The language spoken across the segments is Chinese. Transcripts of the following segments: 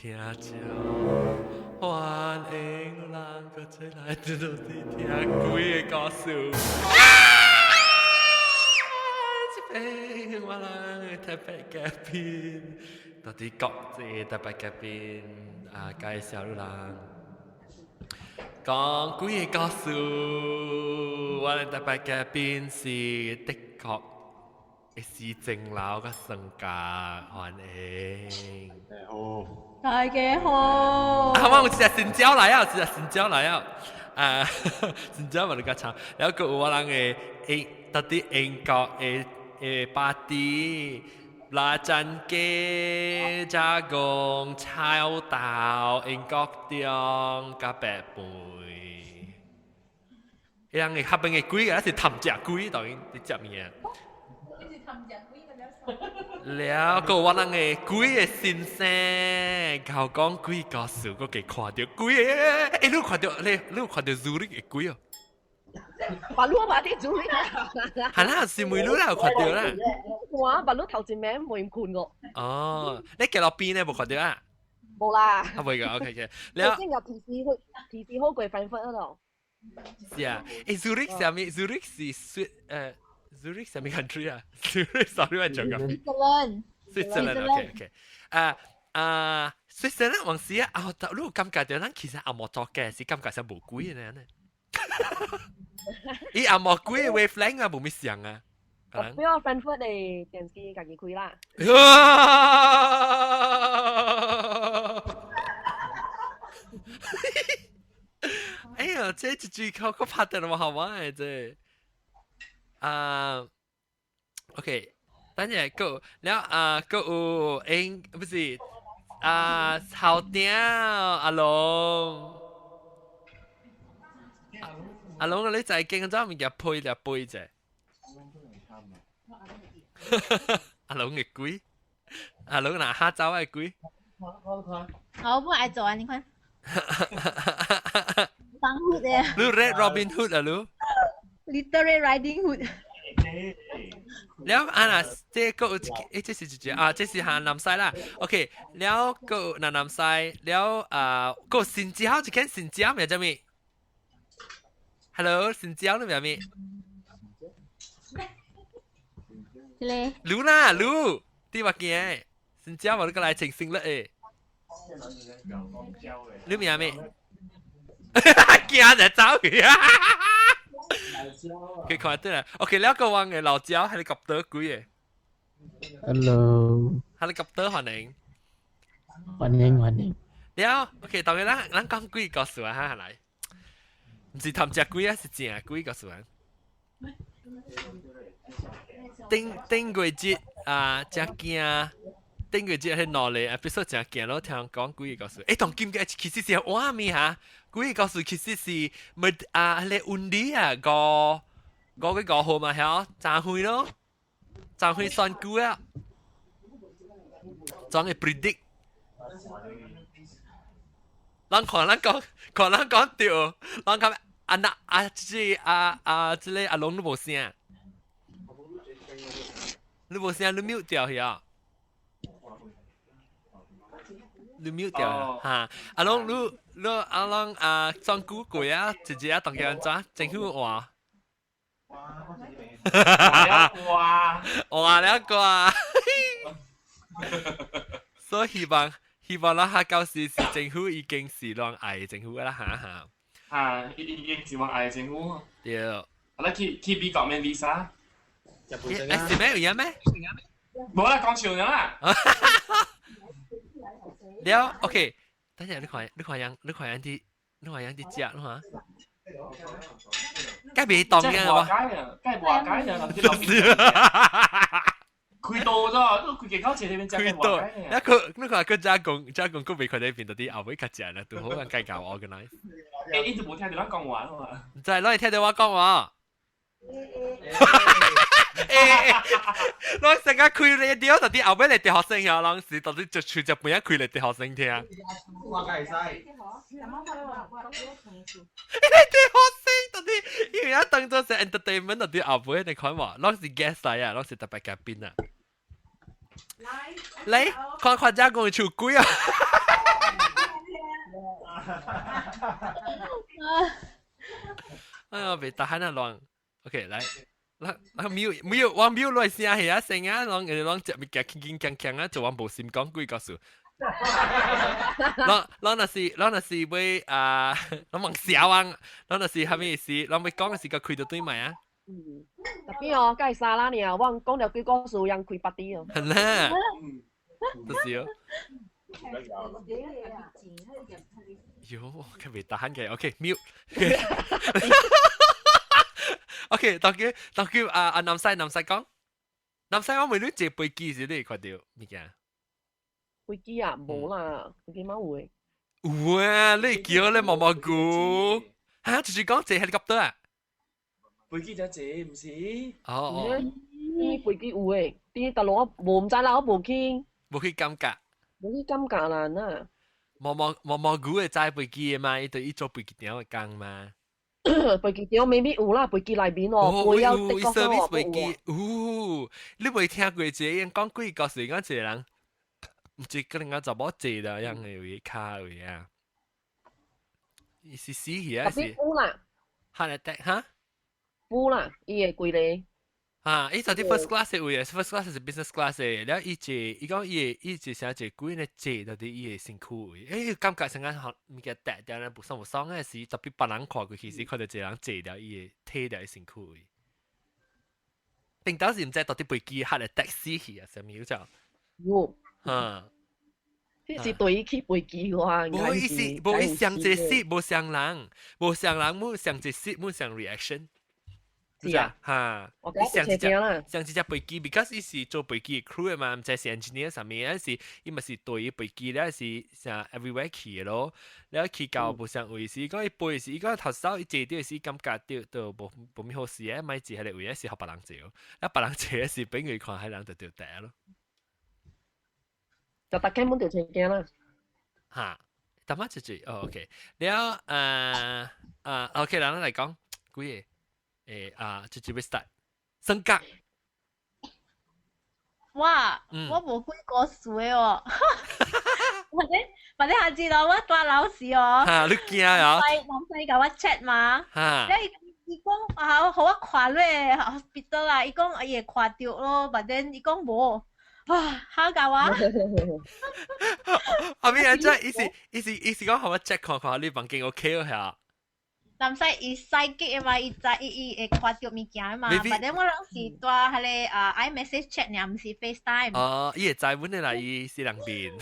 听着，欢迎人搁再来这度是听鬼的故事。这边我人特别嘉宾，到底各自特别嘉宾介绍人讲鬼的故事，我哋特別嘉賓是的確是正老嘅性格，歡迎。大家好。我有一隻新椒來啊，新椒咪你個唱，然後個有我人嘅到底英國嘅巴蒂。拉真嘅加工炒豆英國中加白梅，伊人嘅下邊嘅鬼嘅是氹隻鬼，當然你知咩啊？了，個我人嘅鬼嘅先生，教講鬼故事，我幾看到鬼嘅，你有看到Zurich嘅鬼哦？白鹿把啲做咩？係啦，是梅鹿啦，有看到啦。哇！白鹿頭前名冇看過。哦，你行落邊咧冇看到啊？冇啦。啊冇個 ，OK， แล้ว先有提示好貴粉粉嗰度。是啊，Zurich 上面 Zurich 是Zurich 上面 country 啊 ，Zurich sorry 我講緊。Switzerland OK， Switzerland 往時啊，你有感覺到咱其實阿莫作嘅是感覺上無鬼嘅呢？伊阿莫鬼嘅 wavelength 啊，無咩像啊。比我 Frankfurt 嘅電視自己開啦。哎呀，這一句佢拍得咁好玩嘅啫。OK， 等陣個，然後個有不是草鼎阿龍。阿龍，你就係經咗物件配就背啫。阿龍嘅鬼，阿龍拿蝦走嘅鬼。我不愛做啊，你看。當 hood 嘅。你 Red Robin Hood 啊你 ？Literary Riding Hood。แล้ว這個這是幾啊？這是南西啦。OK， แล้ว個南西，แล้ว個新椒就見新椒咪做咩 ？Hello， 新椒你咪咩？咧。盧啦盧，啲乜嘢？新椒我呢個來請新嘞誒。你咪咩？驚就走去啊！佢看得啦。OK， แล้ว個話嘅老椒係你夾得鬼嘅。Hello， 係你夾得歡迎。歡迎。แล้ว OK， 當然啦，咱講鬼故事啊，嚇嚟。唔是氹隻鬼啊，是正鬼故事啊。頂個節真驚。頂個節係哪裡 episode 真驚咯，聽講鬼故事。同今嘅其實是畫面嚇。鬼故事其實是咪你運啲啊個號嘛係爭會咯，爭會算估啊，裝嘅 predict。人看人講掉，人講即個阿龍都冇聲，你冇聲你 mute 掉去啊。你 mute 掉嚇，阿龍你阿龍裝古鬼啊，直接當嘅人咋？政府話，話了啩，所以希望啦下舊時是政府已經是讓愛政府啦嚇。已經是讓愛政府。對。你去美國免 visa？是咩有咩？冇啦，講笑樣啦。了 OK， 等陣你看樣啲隻啦嚇，梗係未當嘅喎，梗係話解啊，開到咗，都開幾口錢呢邊隻嘅話解嘅。你看佢加工佢未佢呢邊嗰啲後尾較正啦，都好人計較 organize。你就冇聽到咱講話嘛？唔知攞嚟聽到我講話。我成日開 radio， 到啲後尾嚟啲學生有陣時，到啲就全日本人開嚟啲學生聽。話解晒。你啲學生到啲，因為一當作是 entertainment 到啲後尾你看話，攞是 guest 嚟啊，攞是特別嘉賓啊。嚟，看家講出鬼啊！哎呀，别打喊啊乱。OK， 来，那没有，我没有来声係啊，聲啊，人接咪夾輕輕強啊，就往無心講幾個數。เราน่ะสิไปเรามังเสียวอ่ะเราน่ะสิทำ咩事เราไป講嘅時間開到對埋啊特別哦，梗係沙拉呢，我講咗幾個數，人開八啲哦。係啦，就是哦。喲，佢未打緊嘅 ，OK mute。OK，當叫南西講，南西我咪都借背機時你看到咩嘅？飛機啊，冇啦，飛機冇會。有啊，你叫你毛毛菇嚇，就是講借 helicopter 啊？飛機就借唔是？哦，啲飛機有誒，啲大陸我冇唔知啦，我冇去，冇去感覺。冇去感覺啦呐。毛毛菇嘅揸飛機嘅嘛，伊對伊做飛機條嘅工嘛。飛機條未必有啦，飛機內面哦，會有的確 service 哦，飛機，你未聽過這樣講過告訴我一個人，唔知個人家就冇借啦，樣嘅位卡位啊，伊是死去啊特別有啦，嚇嚟得嚇有啦，伊會貴咧。啊！伊就啲 first class 嘅位啊 ，first class 係 business class 嘅，然後伊講伊成隻貴咧借到啲伊嘅辛苦位，誒感覺成間學物件跌掉咧，無爽嘅時，特別別人看過其實看到一人借掉伊嘅退掉嘅辛苦位。定當時唔知到啲飛機嚇嚟的死去啊，什麼叫做？有，啊！呢是對起飛機嘅話，無意思，無意想這事，無想人，無想這事，無想 reaction。是啊，哈，我講車車啦，像只飛機 because 伊是做飛機 crew 嘅嘛，唔知是 engineer 上面，係伊咪是對飛機咧是像 everywhere 去咯，然後去到無相位時，講伊飛時，伊講頭先伊坐啲時感覺到無咩好事嘅，咪只係嚟位是學別人坐，一別人坐嘅時俾佢看，係人就掉底咯。就大家滿條車車啦。嚇，咁啊就OK，然後OK，嗱嚟講古嘢。直接 start 升格。哇！我冇幾個數嘅喎，或者下次咯，我帶老師哦。嚇，你驚啊？南西教我 check 嘛。嚇。伊講好我看咧 hospital 啦，伊講伊會看到咯，但係伊講無。哇！好教我。後面真係意思講好我 check 看你房間 OK 咯係。南西伊細機啊嘛，伊會看到物件嘛，但係我當時帶係咧iMessage chat 呢，唔是 FaceTime。哦，伊會知本嚟啦，伊是兩邊。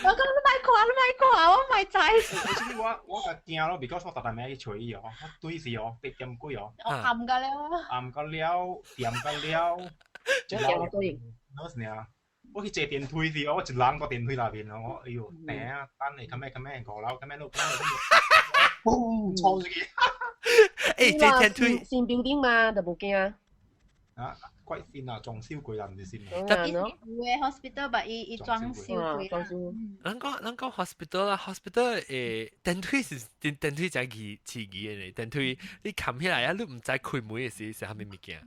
我講你咪看，我咪知。我個驚咯，because 我特登咩去吹伊哦，我對是哦，跌咁貴哦。我暗㗎了。暗個了，掂個了，即係我對。嗰時啊。我去坐電梯時，我一攬個電梯那邊咯，我哎呦，頂啊！等你咁咩5樓，咁咩路，嘣，衝出去！誒，坐電梯新 building 嘛，就冇驚。啊，貴先啊，裝修貴啦，唔知先。特別係hospital，但伊裝修貴。裝修。咱講 hospital 啦 ，hospital 電梯是電梯就係刺激嘅咧，電梯你冚起來啊，你唔知開門嘅時係蝦米物件。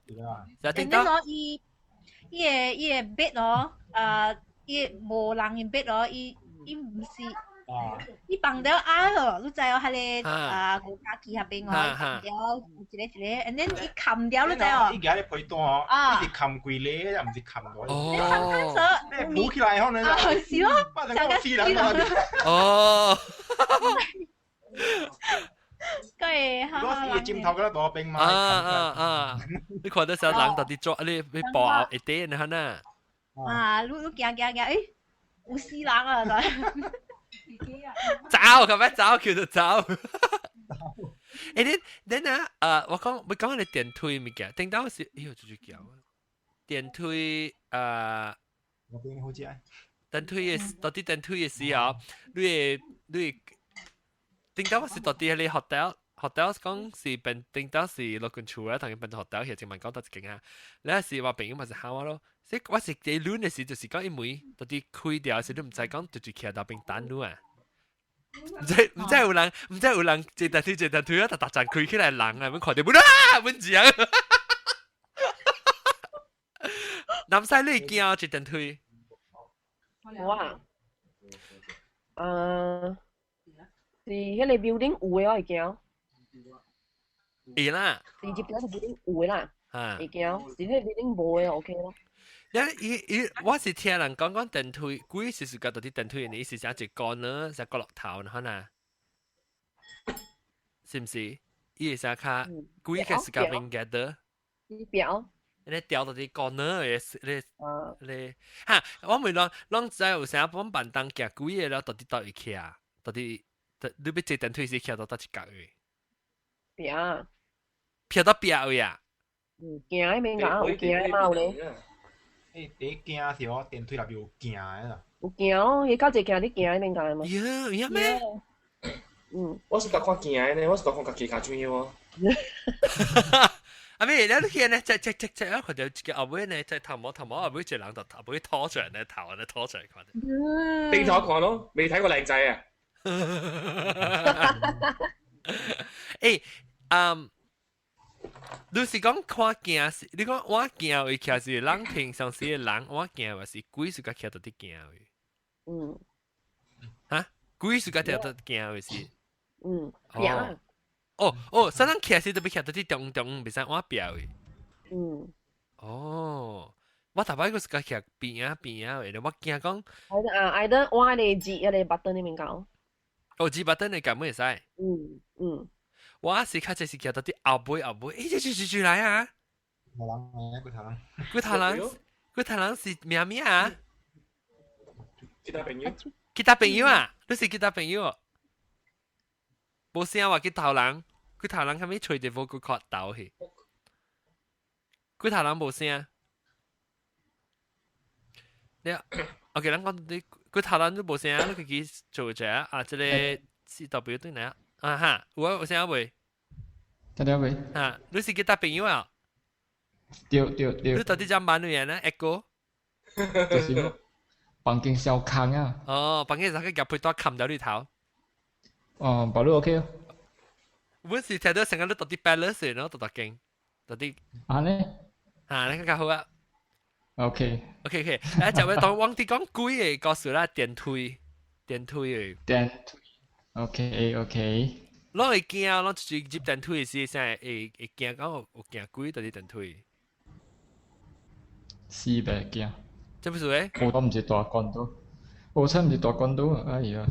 係啊。就定到伊個 bed 咯，伊無人嘅 bed 咯，伊唔是，伊放掉矮咯，你知哦，係咧個架機下邊我放掉一個，and then 伊冚掉你知哦。伊而家咧配單哦，伊是冚貴咧，又唔是冚我。哦。你扶起來可能就。是咯。把人個死人啦。哦。如果是尖頭嗰啲大兵嘛，你看到時候人到底做你爆一啲你看呐。你行，誒，有死人啊！走，咁樣走叫做走。誒，你我講你電梯物件，頂到是，哎呦，最叫電梯我邊好似啊。電梯嘅，到底電梯嘅時候，你。頂到是到底你 hotel 講是變頂到是落緊厝啦，同佢變 hotel 其實正問講得一勁啊！你係是話朋友咪是喊我咯，即係我是幾亂嘅時就是講因為到底開掉時都唔知講對住徛到邊單路啊！唔知有人坐電梯啊，突然開起來人啊，咁看到冇啦，冇字啊！南西你驚坐電梯？我啊，是迄個 building 有嘅我會驚，會啦，是入邊個 building 有嘅啦，啊，會驚，是迄個 building 無嘅 OK 咯。我是聽人講電梯，鬼是覺得啲電梯嘅意思就係講呢，就角落頭可能，是唔是？伊係啥鬼嘅是夾面嘅的，表。你掉到啲角呢你哈，我咪啷知有啥幫板凳夾鬼嘅了，到底到一企啊，到底你要坐電梯時企到一格嘅，表。飄到表嘅啊。驚迄邊講有驚嘛有咧。第驚是我電梯入邊有驚嘅啦。有驚咯，伊較濟驚你驚迄邊講嘛。有咩？我是甲看驚嘅呢，我是甲看家己卡轉嘅喎。啊咩？你見呢？即啊！佢就叫阿妹呢，即頭毛阿妹隻人就阿妹拖上咧頭，咧拖上嚟看。地頭看咯，未睇過靚仔啊！誒，你是講看鏡是？你講我鏡會徛是人平常時嘅人，我鏡還是鬼是甲徛到啲鏡嘅？哈？鬼是甲徛到鏡嘅是？表。所以咱徛時都要徛到啲中，袂使我表嘅。我頭擺個是甲徛邊啊嘅，我驚講。愛得換嚟字，一嚟 button 呢邊講。字 button 你撳會使？我是較濟是徛到啲後背，住嚟啊！骨頭人是咩啊？其他朋友。吉他朋友啊，你是吉他朋友？冇聲話吉頭人後尾吹住火個殼豆去。吉頭人冇聲。你OK，咱講啲吉頭人都冇聲，你佢做者啊，即係是代表對哪啊哈？有聲未？聽到未？啊，你是吉他朋友啊？對。你到底怎辦嘅呢 ？Echo。就是房間小坑啊。房間小坑夾配多冚到你頭。保路 OK 咯。我是聽到成日都到啲 balance 咯，到勁，到啲。你較好啊。OK。就會當往啲講鬼嘅告訴啦，電梯嘅。OK。攞會驚，攞住接電梯時，先會驚講有驚鬼到啲電梯。是袂驚。做咩事咧？我都唔是大關到，我真唔是大關到，哎呀！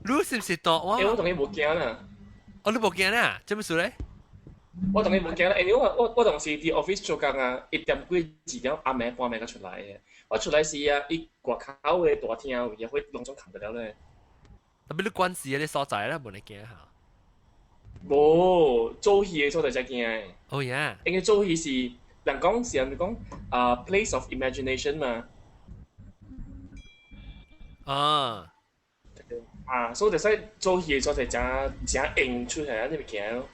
你是唔是大？我同你冇驚啦。你冇驚啦？做咩事咧？我同你冇驚啦，因為我同時啲 office 做工啊，1點幾2點暗暝半暝才出來嘅。我出來時啊，伊外口嘅大廳也會攏總看得了咧。特別你關事啲所在啦，冇你驚下。冇做戲嘅所在才驚嘅。Oh yeah。因為做戲是人講place of imagination 嘛。所以就使做戲嘅所在正硬出嚟啊！你咪驚咯。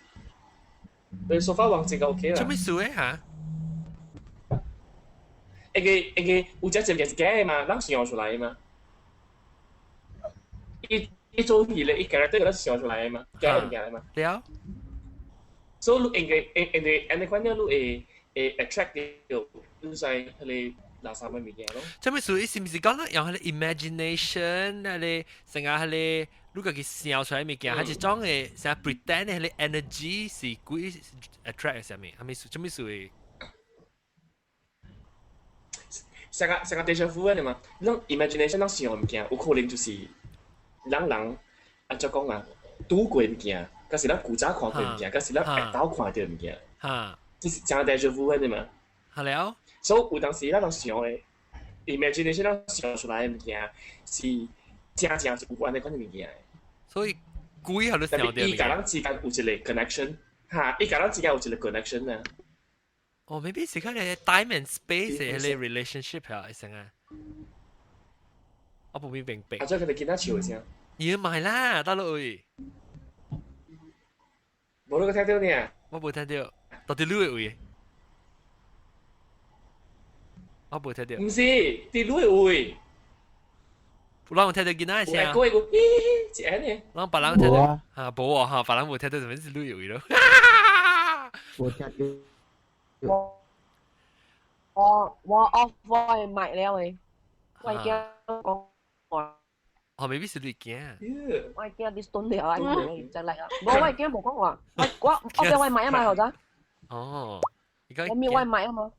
你梳化環境就 OK 啦。做咩事咧嚇？因為有隻節目是假嘅嘛，咱想出來嘅嘛。伊做戲咧，伊 character 咱想出來嘅嘛，假嘅嘛。了。所以你看到你會 attract 到你在迄個。做咩事？是唔是講用佢哋 imagination 佢哋成日佢哋如果佢想出來物件，係一種嘅成日 pretend 佢哋 energy 是鬼 attract 上面，係咪做咩事？成個 déjà vu 嘅嘛，咱 imagination 咱想物件，有可能就是人按照講啊，拄過物件，嗰是咱古早看過物件，嗰是咱下晝看到物件，就是成個 déjà vu 嘅嘛。係了。所以有當時咱想誒 imagination 咱想出來嘅物件是正是有關嘅嗰啲物件。所以鬼係你想到嘅。伊甲咱之間有一個 connection，伊甲咱之間有一個 connection 啊。maybe 是嗰個 time and space 嘅嗰個 relationship 啊，係啊。我唔明白。即係佢哋見得笑嘅聲。要買啦，得咯喂。冇你個聽到呢？我冇聽到，到底你會喂？我冇聽到。唔是，啲女會。我聽到見哪聲？個個咦，這樣呢？我別人聽到嚇，冇啊嚇，別人冇聽到，就係是女會咯。我聽到。我 off 我麥了喂，我驚講哦，maybe 是你驚。我驚啲蹲了啊，就嚟啊！冇我驚冇講話，我俾我買一買好咋？哦，而家我咪我買啊嘛。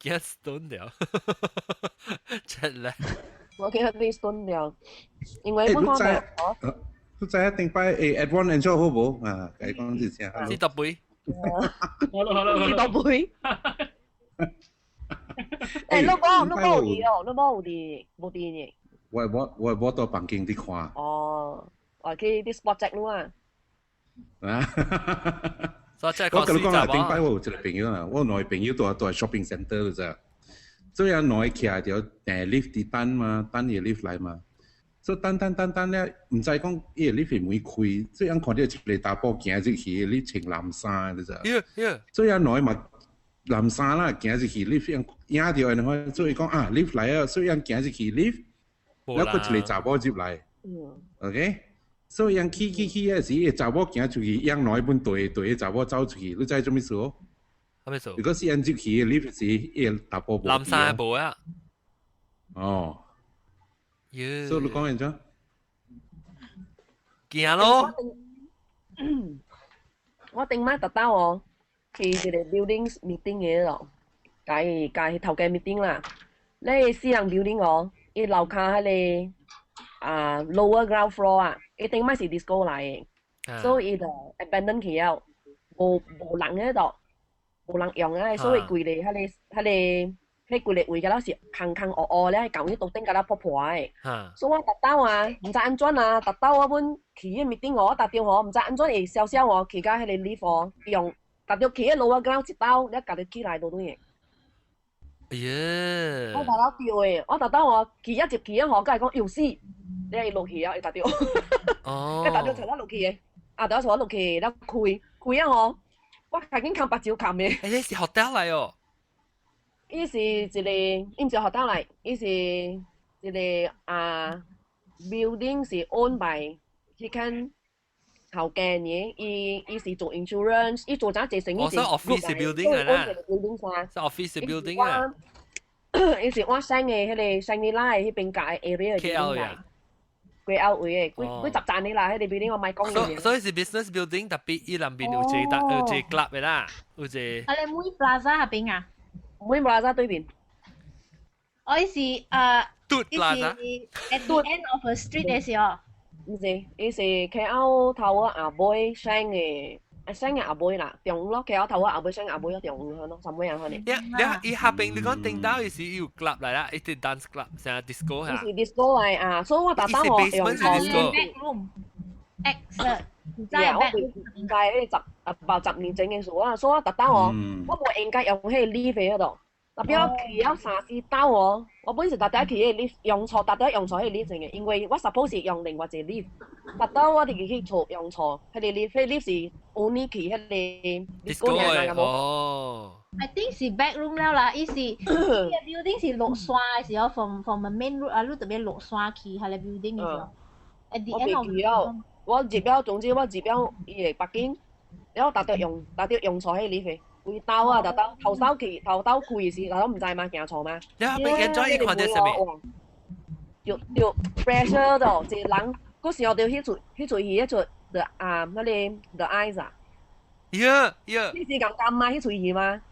驚 stone 了，出嚟。我驚啲蹲了，因為本來都知一定擺Advan and Joe 好冇啊？計講之前。知道杯。知道杯。誒，你冇啲哦，你冇啲嘢。我到房間啲看。哦，我去啲 sport check 咯啊。所以即係我同你講啦，頂擺我有一個朋友啊，我兩個朋友都係 shopping center 嘅啫。所以兩個徛喺條lift 啲等嘛，等嘢 lift 嚟嘛。所以等咧，唔知講伊個 lift 會開，所以看到一個大波行入去，你穿藍衫嘅啫。所以兩個嘛。藍衫啦，行入去 lift 影到人開，所以講啊 lift 嚟啊，所以人行入去 lift， 然後佢一個查某接嚟 ，OK， 所以人起嘅時，查某行出去，人攞一本對查某走出去，你知做咩事哦？咩事？如果是人入去 lift 時，伊大波冇。藍衫冇啊。哦。所以你講人咋？驚咯！我頂晚特登哦。去一個 building meeting 嘅咯，介頭家 meeting 啦。你私人 building 哦，伊樓下迄個lower ground floor 啊，伊頂擺是 disco 來嘅，所以伊就 abandon 去了，無人喺度，無人用啊，所以規個迄規個位嗰度是空烏咧，舊啲屋頂嗰度破破嘅。所以我特登啊，唔知安怎啊，特登我本去嘅 meeting 我特登唔知安怎會小小我去到迄個 lift 用。搭到企喺路啊，嗰一刀，你夾到起來到對嘅。哎呀！我搭到掉嘅，我特登我企一接企一河，佢係講要死，你係落去啊，要搭掉。哦。你搭到坐得落去嘅，搭到坐得落去，你開一河，我係經看白照看嘅。誒，你是 hotel 嚟哦？伊是一個，伊唔是 hotel 嚟，伊是一個building 是 owned by 迄間。頭家嘅，伊是做 insurance， 伊做咗一生意。我係 office building 嚟啦，係 office building 啊。伊是我省嘅迄個Shangri-La迄邊界 area 嘅 KL 呀，KL 位嘅，幾十站嘅啦，迄個 building 我咪講嘅。所以是 business building，特別伊兩邊有一個 club 嘅啦，有一個。啊，你妹 plaza 下邊啊？妹 plaza 對面。我是Tut plaza。at the end of a street 嘅時候。唔是，伊是 KL 頭個阿妹省嘅阿妹啦，中咯 KL 頭個阿妹省阿妹咯，中咯，什麼樣可能？伊下邊你講頂到伊是有 club 嚟啦，伊係 dance club，成日 disco 嚇。伊是 disco 嚟啊，所以我特登我用錯 backroom X 唔知啊，唔知10年前嘅事啊，所以我特登我冇應該用迄個 lift 嗰度。特別我企咗3、4刀喎，我本時特登企喺 lift 用錯，特登用錯喺 lift 嘅，因為我 suppose 用另外一個 lift， 特登我哋去錯用錯，佢哋 lift 是 only 企喺個 disco 嘅咁哦。I think 是 backroom 了啦，伊是building 是落山嘅時候 from the main road 啊，路特別落山去，係咧 building 嘅時候。At the end of 我入咗，總之我入咗伊個北京，然後特登用錯喺 lift。會兜啊，特登頭兜開時，特登唔知嘛，行錯嘛。你後邊見咗伊看到什麼？就 pressure 度，一人嗰時候就迄出戲出the 嗰個 the eyes 啊。呀！你是咁撳嘛？迄出戲嘛？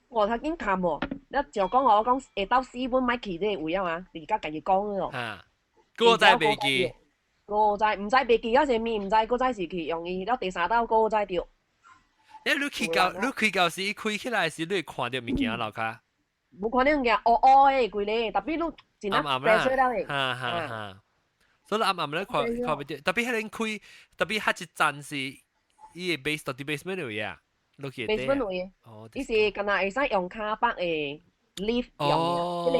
我頭先看喎，你就講我講會到4本買起呢個位啊嘛，而家繼續講咯。個仔未記。個仔唔知未記，有時面唔知個仔是去用伊，แล้ว第3刀個仔掉。你開到時，開起來時，你會看到物件樓下。冇看到物件，嘅規個，特別你真係白水啦嘅。哈。所以暗咧看唔到，特別迄個開，特別迄一站是伊個 base 到啲 basement 度嘢，落去。basement 位，伊是敢若會使用卡北嘅 lift 用嘅，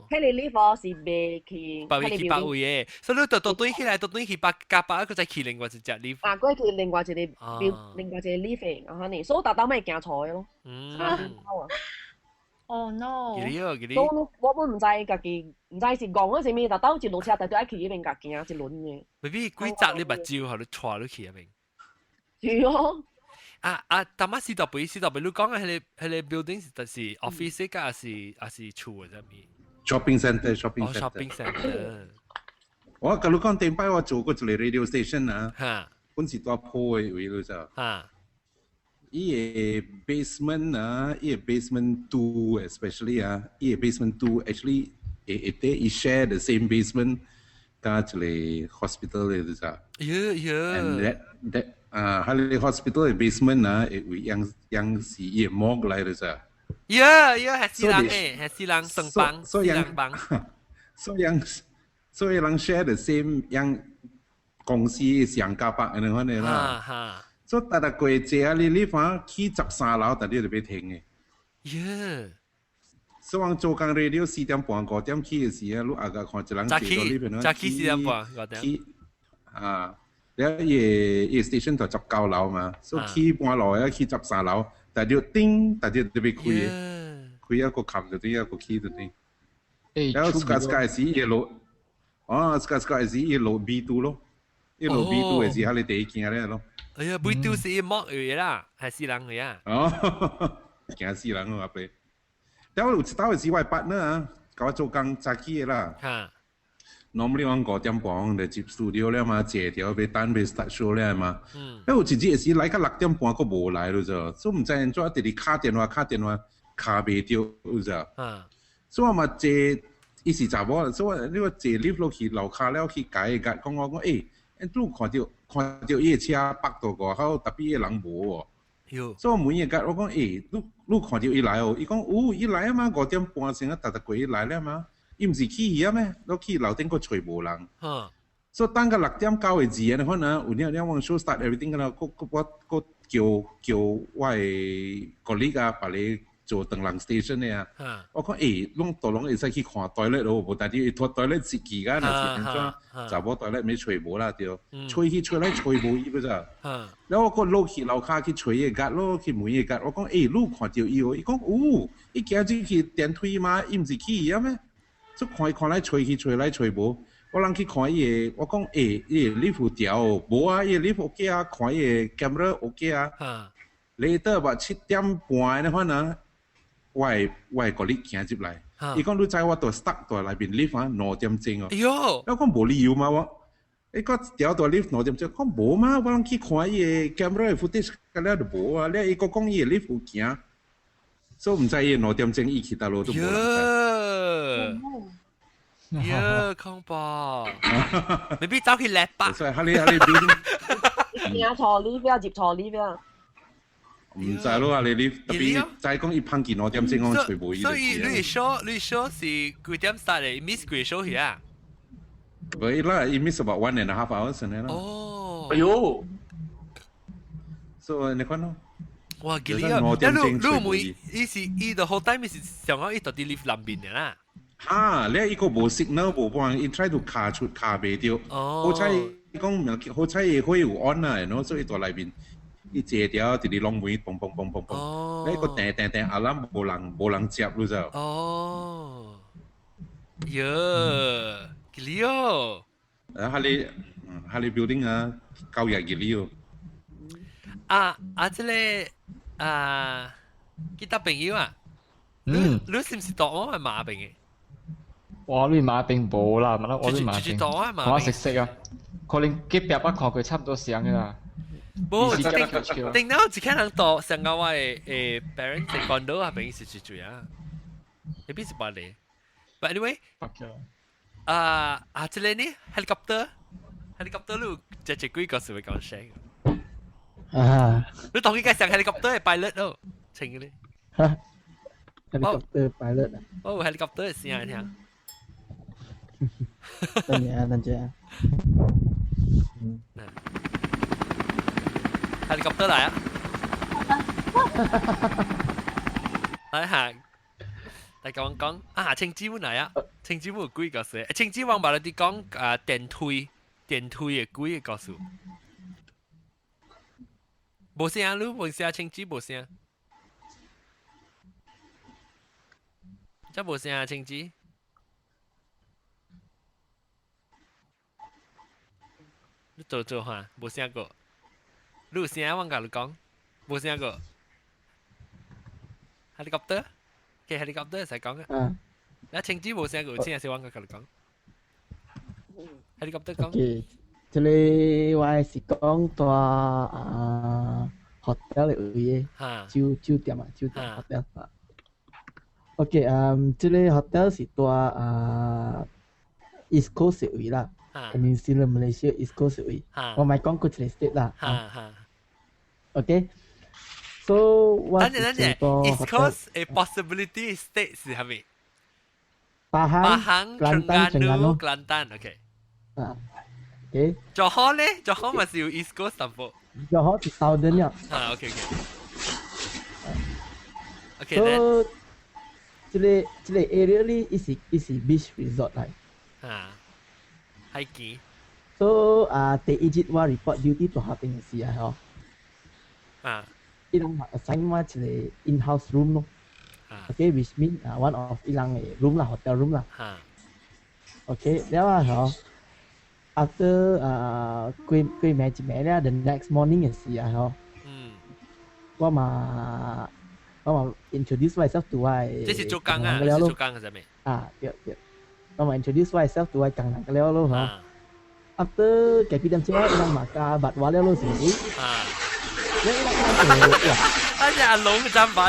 迄個 lift 是袂去。白位去白位嘅，所以你倒轉起來，倒轉去白加白，佢再去另外一隻 lift。過去另外一個 lift 啊，呢，所以特登咪行錯嘅咯。Oh no！我本唔知家己，唔知是講嗰時咩，特登一路車，特登去嗰邊架行一輪嘅。未必幾集你目睭後你坐落去入面。係咯。但係四十倍，你講嘅係你 building 是 office 㗎，還是厝嘅啫？ shopping center。shopping center。我甲你讲，顶摆我做过一个 radio station 啊，哈本是多鋪嘅位咯就。哈伊個 basement 啊，伊個 basement 2 especially 啊，伊個 basement 2 actually 伊 share the same basement 加一個 hospital 嚟就。And that 喺你 hospital 嘅 basement 啊，會樣是伊個 morgue 嚟就。係死人誒，係死人生幫，死人幫。所以人 share the same 樣公司上加班咁樣啦。所以大過節啊，你翻起13樓，大家就俾停嘅。所以我做工 radio 4點半5點起嘅時啊，你阿個看一人坐到呢邊啦。早起4點半5點。然後伊 station 就19樓嘛，所以起半樓啊，起13樓，大家叮，大家就俾開嘅，開一個冚就叮，一個起就叮。然後sky 時伊落，sky 時伊落 B2 咯，伊落 B2 嘅時候你第一件咧咯。哎呀，B2 是一幕嘅啦，係死人嘅啊。驚死人咯阿伯。但我有一道嘅是我 partner 啊，甲我做工早起嘅啦。normally 我5點半就接 studio 咧嘛，借條俾單俾 start show 咧嘛。有一日嘅時來到6點半，佢無來咯就，所以唔知人做直直卡電話卡袂到就。所以我嘛借，伊是查某，所以你話借 lift 落去樓下了去解講我講誒，你看到伊個車北到外口，特別個人無喎。所以我每日我講誒，你看到伊來哦，伊講伊來啊嘛，5點半先啊，特過伊來了嘛。伊毋是去去啊咩？落去樓頂個找無人。所以等個6點9個字啊，你看啊，有啲我 show start everything 噶啦，我叫我嘅 colleague 啊，把你做燈籠 station 嘅啊。我講誒，攏大攏會使去看 toilet 咯，無但係伊拖 toilet 時期間啊，是安怎？查某 toilet 咪找無啦，對，找去找來找無伊個咋。然後我個落去樓下去找伊個咯，去問伊個，我講誒，你看到伊哦？伊講伊今日去電梯嘛，伊毋是去啊咩？所以看來吹去吹來吹無，我人去看伊個，我講伊個 lift 條無啊，伊個 lift OK 啊，看伊個 camera OK 啊。later 吧7點半嗰陣啊，我個你行入來，伊講你知我度 stuck 度內邊 lift 啊5點鐘哦。我講無理由嘛我，伊講條度 lift 5點鐘，講無嘛，我人去看伊個 camera footage 嗰啲就無啊，你伊個講伊個 lift 有行。所以唔知伊5點鐘伊去到路都冇人知。恐怖！未必走去叻吧？所以喺你邊？你錯 lift 啊，接錯 lift 啊。唔知咯，你 lift 特別就係講伊碰見5點鐘，我全部伊。所以你 show 是幾點 start 嘅 ？miss 幾 show 去啊？佢啦，伊 miss about 1.5 hours 先啦。哦。哎呦！所以你看咯。哇，幾厲害！你會伊the whole time 是上講伊到底 lift 南邊嘅啦。你伊個無 signal 無幫，伊 try to 卡袂到。好彩伊講好彩伊可以有 on 啊，然後所以在內邊伊借條直直攏門砰砰砰砰砰。你個叮阿諗無人接咯就。哦，喲，幾厲害！哈利 building 啊，9日幾厲害。即個幾搭朋友啊？你是唔是當我係馬病嘅？我呢馬並冇啦，問啦我呢馬並，我食啊，可能幾百不看佢差唔多上㗎啦。冇，定到只看人多，上個我誒 parents 喺廣州啊，並是住住啊，你邊是巴黎 ？But anyway，即個呢 helicopter 路只幾個是會講聲。你當佢介紹 helicopter 係 pilot 咯，請嘅咧。helicopter pilot 啊？哦 ，helicopter 係先聽。等陣。helicopter 嚟啊！嚟下，大家講青椒嚟啊！青椒有幾個事？青椒王把你哋講電推嘅幾個數？冇聲，你冇聲，青椒冇聲，真冇聲啊！青椒。你做下，冇聲過。你有聲我甲你講，冇聲過。helicopter，helicopter 使講嘅。你青椒冇聲過，有聲是我甲你講。helicopter 講。OK，這裡我是講在hotel 嘅位嘅，酒店啊，酒店 hotel 啊。OK，這裡 hotel 是在East Coast 嘅位啦。New Zealand Malaysia East Coast 嘅位。我咪講過一個 state 啦。OK。So 我等陣 East Coast 嘅 possibility state 是係咪？Pahang, Terengganu, Kelantan, OK。OK。Johor 咧 ，Johor 咪是有 East Coast 淡薄。Johor 是 Southern 呀。OK。OK。So 這個 area 咧，伊是 beach resort 嚟。係幾 ？So 第一日我 report duty 做下邊嘅事啊，嗬。伊啷嘛 assign 我一個 in-house room 咯。Okay, which mean one of ilang room lah, hotel room lah. Okay,แล้วเหรอ after คุยแม่จีแม่เนี่ย the next morning 嘅事啊，嗬。我嘛 introduce myself to 我。這是做工啊，是做工嘅啫咩？對。我嘛 introduce myself to 我工人嘅了咯，嗬。after 幾點鐘ilang 嘛加บัตร話了咯，是唔是？แล้วilang等陣阿龍嘅站板。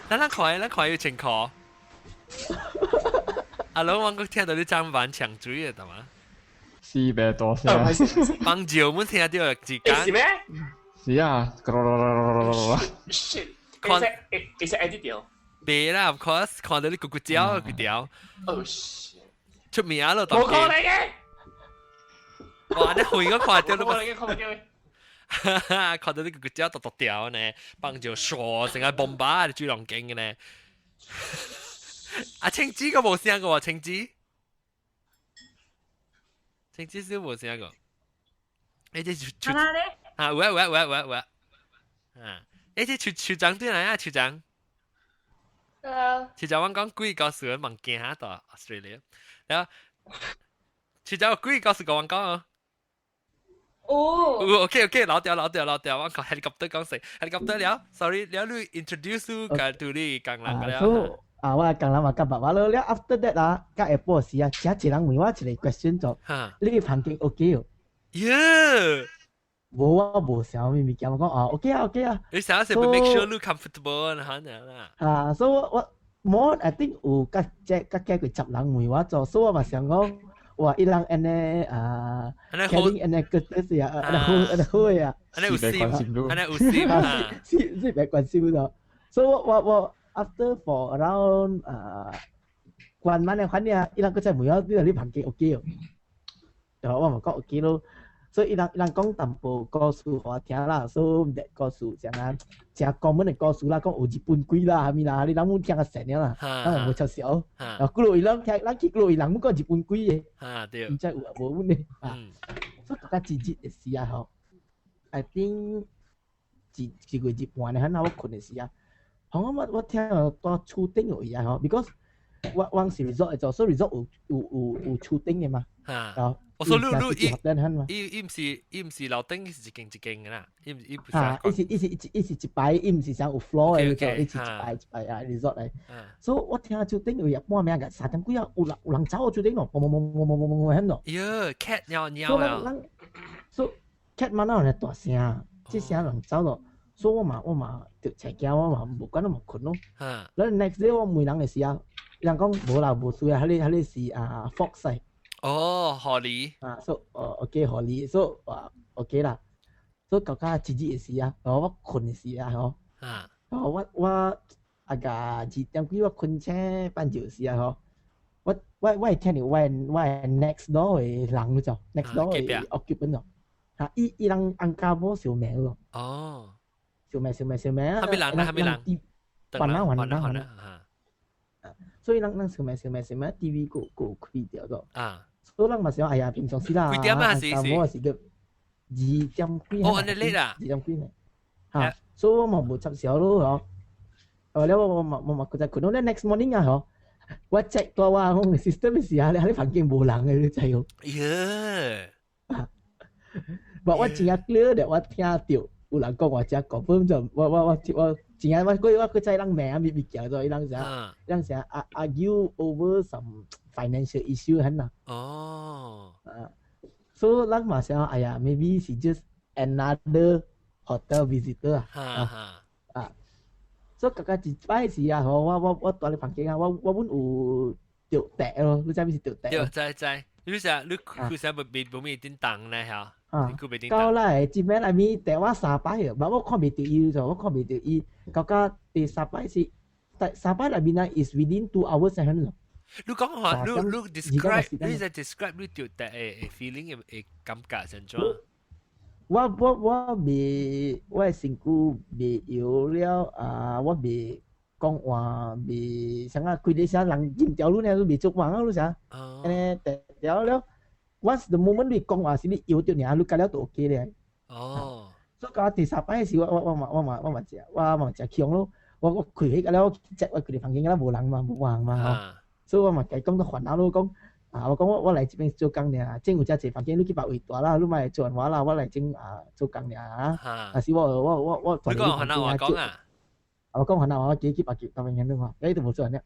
咱看有情況。阿龍，我聽到你砧板搶水啊，係嘛？400多聲。幫照冇聽到字間。是咩？是啊。Shit！其實 edit 掉。別啦 ，of course， 看到你咕咕叫佢條。Oh shit！出名咯，冇講你嘅。哇！你回個看到都冇你嘅，看唔到。看到你個腳突掉呢，幫住傻成個bomb巴，最浪勁嘅呢。阿青子個冇聲個喎，青子少冇聲個。誒，即係喂。誒，即係處長對嚟啊，處長。處長我講幾個事問驚下到 Australia， 然後處長幾個事講啊。OK， 老掉，我講 helicopter 講成 helicopter 了 ，sorry， 了你 introduce 個對你工人個了。我工人話夾白話咯，了 after that 甲下晡時只一人問我一個 question 做，你嘅環境 OK 哦？我無想咩物件，我講OK 啊。你想係 make sure you comfortable 嚇啦。所以我more I think 有甲幾個10人問我做，所以我嘛想講。哇！ilang ane carrying ane kertas ya, ada hole ya. Ane usim. Si baik 關心咗。So 我 after for around 關晚嘅款呀，ilang 個真係冇你環境 OK 哦。就我咪講 OK 咯。所以ilang 講淡薄故事我聽啦，所以個故事正common 嘅故事啦，講有日本鬼啦，係咪啦？你諗冇聽個成日啦，冇嘲笑。然後嗰度ilang聽，咱去嗰度ilang冇講日本鬼嘅。對。唔知有冇呢？所以大家自己嘅事啊，嗬。I think 一個月半嘅，喺我困嘅時啊，我聽到多厝頂有嘢嗬 ，because 我是 resort 嚟做，所以 resort 有厝頂嘅嘛。我說你唔是樓頂，是一間嘅啦，伊是一排，伊唔是想有 floor 嘅做，伊是一排resort 嚟。所以我聽厝頂有一半暝嘅3點幾啊，有人走厝頂咯，喺度。cat 尿啊！所以 cat 嘛哪有大聲，即聲人走咯。所以我嘛就齊驚，我嘛無管我嘛困咯。然後 next day 我問人嘅時候，人講無啦無事啊，喺你是fox 嚟。合理。OK 合理，所以OK 啦。所以大家自己嘅事啊，然後我困嘅事啊，嗬。然後我2點幾我困車半晝時啊，嗬。我聽到我 next door 嘅人咗 ，next door 嘅 occupant 咗。伊人按家婆小名咯。小名。係咪人？還啦。所以人小名 TV 個開掉咗。所以人咪想哎呀平常時啦。幾點啊？是2點幾。安尼叻啊！2點幾呢？所以我咪冇執小咯，嗬。แล้ว我就困到咧 next morning 啊，嗬。我 check ตัวว่าห้อง system 嘅時候咧，喺環境冇人嘅，你知喎。บอกว่า真係 clear 嘅，我聽到有人講話真係 confirm 就我真係我個ใจ人名咪叫咗，人成 argue over some financial issue 很呐。So 咱嘛想，哎呀 ，maybe she just another hotel visitor 所以嗰一擺時啊，我住喺房間啊，我本有着笛咯，你知唔知着笛？知，你成你冇咩點當咧嚇？到嚟接咩嚟咪電話3擺嘅，但我看未到伊咗，我看未到伊，嗰第3擺是3擺裏面啊 is within 2 hours 先咯。你講話，你 describe， 你就 describe 你着笛嘅 feeling 嘅感覺先做。我未，我身軀未有了啊！我未講話未，像啊，佢哋想人進條路呢都未做完啊，你想？誒，條了 ，once the moment 你講話是你搖到呢，你隔了都 OK 咧。所以講第3擺時，我嘛食強咯，我開起個了，即係佢哋房間啦，冇人嘛，冇人嘛，所以我嘛計講到煩惱咯，講。我講我嚟呢邊做工呢，政府只係房間，你去把位大啦，你咪做完話啦，我嚟整做工呢但是我你講韓南話講啊？我講韓南話，我幾把幾大份人都話，你都冇做人呢。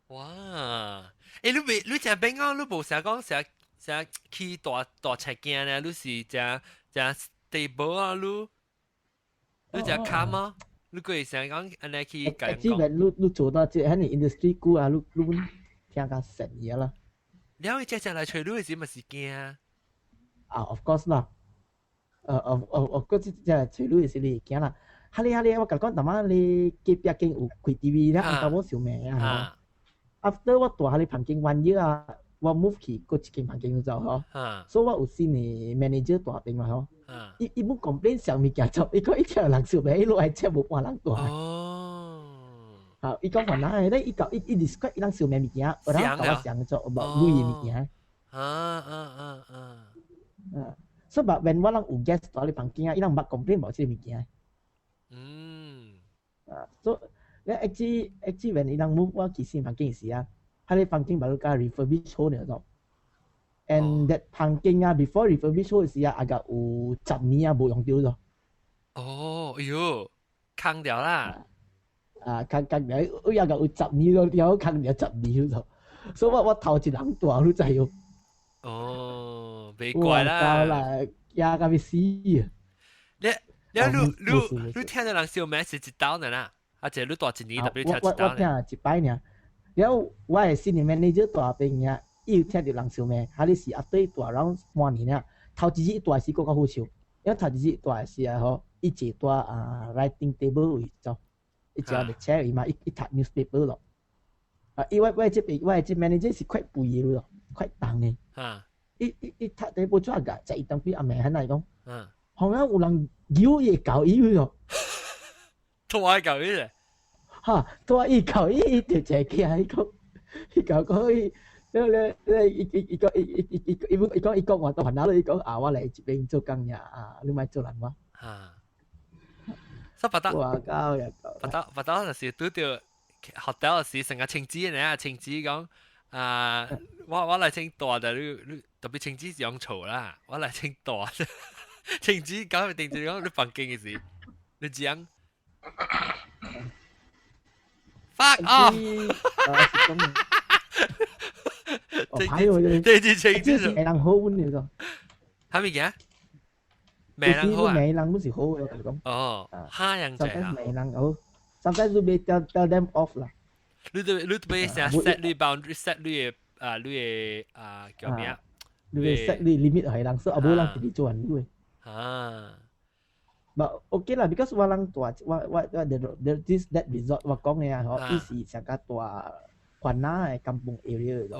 哇！你只邊講，你冇成日講成去大赤鏡呢？你是只 stable 啊？你只 calm 啊？你佢成日講安尼去講。基本你做到即係喺 industry 股啊，你聽下神嘢啦。你可以隻嚟隨你嘅時咪是驚啊？Of course 啦。of course 即係隨你嘅時你驚啦。哈你，我講講，頭先你隔壁間有開 TV 咧，唔到我小妹啊。After 我住喺你旁邊1 year 啊，我 move 去嗰一間旁邊就嗬。所以我有先你 manager 住邊嘛嗬。伊冇 complain 上面嘅就，伊講一條人小妹，一路係車冇半人住。伊講話嗱，咧伊describe 伊人小妹物件，我哋講我想做冇女嘅物件。所以話 when 我人有 guest 住喺房間啊，伊人唔 complain 冇呢啲物件。所以咧 actually when 伊人 move 我去新房間時啊，喺你房間把佢加 refurbish 好呢度。And that 房間啊 before refurbish 好時啊，大概有10年啊冇用掉咗。哎呦，坑掉啦！坑了，我有10年咯，有坑了10年咗，所以我頭一人大都知哟。別怪啦。啦，呀個要死啊！你聽到人笑咩是一刀呢啦？啊，即係你大1年，特別聽一刀呢？我聽一擺呢，然後我係新年 manager 大邊呀，伊有聽到人笑咩？哈你是啊對大人半年啦，頭一日大是更加好笑，因為頭一日大是啊嗬，伊坐大writing table 位做。一隻嘅車伊嘛，一讀 newspaper 咯。因為我這 manager 是快背嘢咯，快當嘅。一讀第部做個，就一當俾阿妹喺度講。後尾有人搖嘢搞伊咯。拖下搞伊咧。拖下伊搞伊條車機喺講，伊搞伊講話到閒下咯，伊講我嚟呢邊做工呀，你咪做人喎。所以不得就是拄到學到時成個青子呢，青子講我嚟青大的，你特別青子是用嘈啦，我嚟青大的，青子講定住講你房間嘅事，你講 fuck off， 對住青子就人好溫嚟個，係咪嘅？美人好啊！美人都是好嘅，我同你講。蝦人仔啊！美人好 ，sometimes you may tell them off 啦。你成 set 你 boundary，set 你嘅叫咩啊？你 set 你 limit 係人，所以冇人自己做人ด้วย。But okay 啦 ，because 我人大，我 this that resort 我講嘅啊，嗬，伊是成個大環南嘅kampung area 嚟。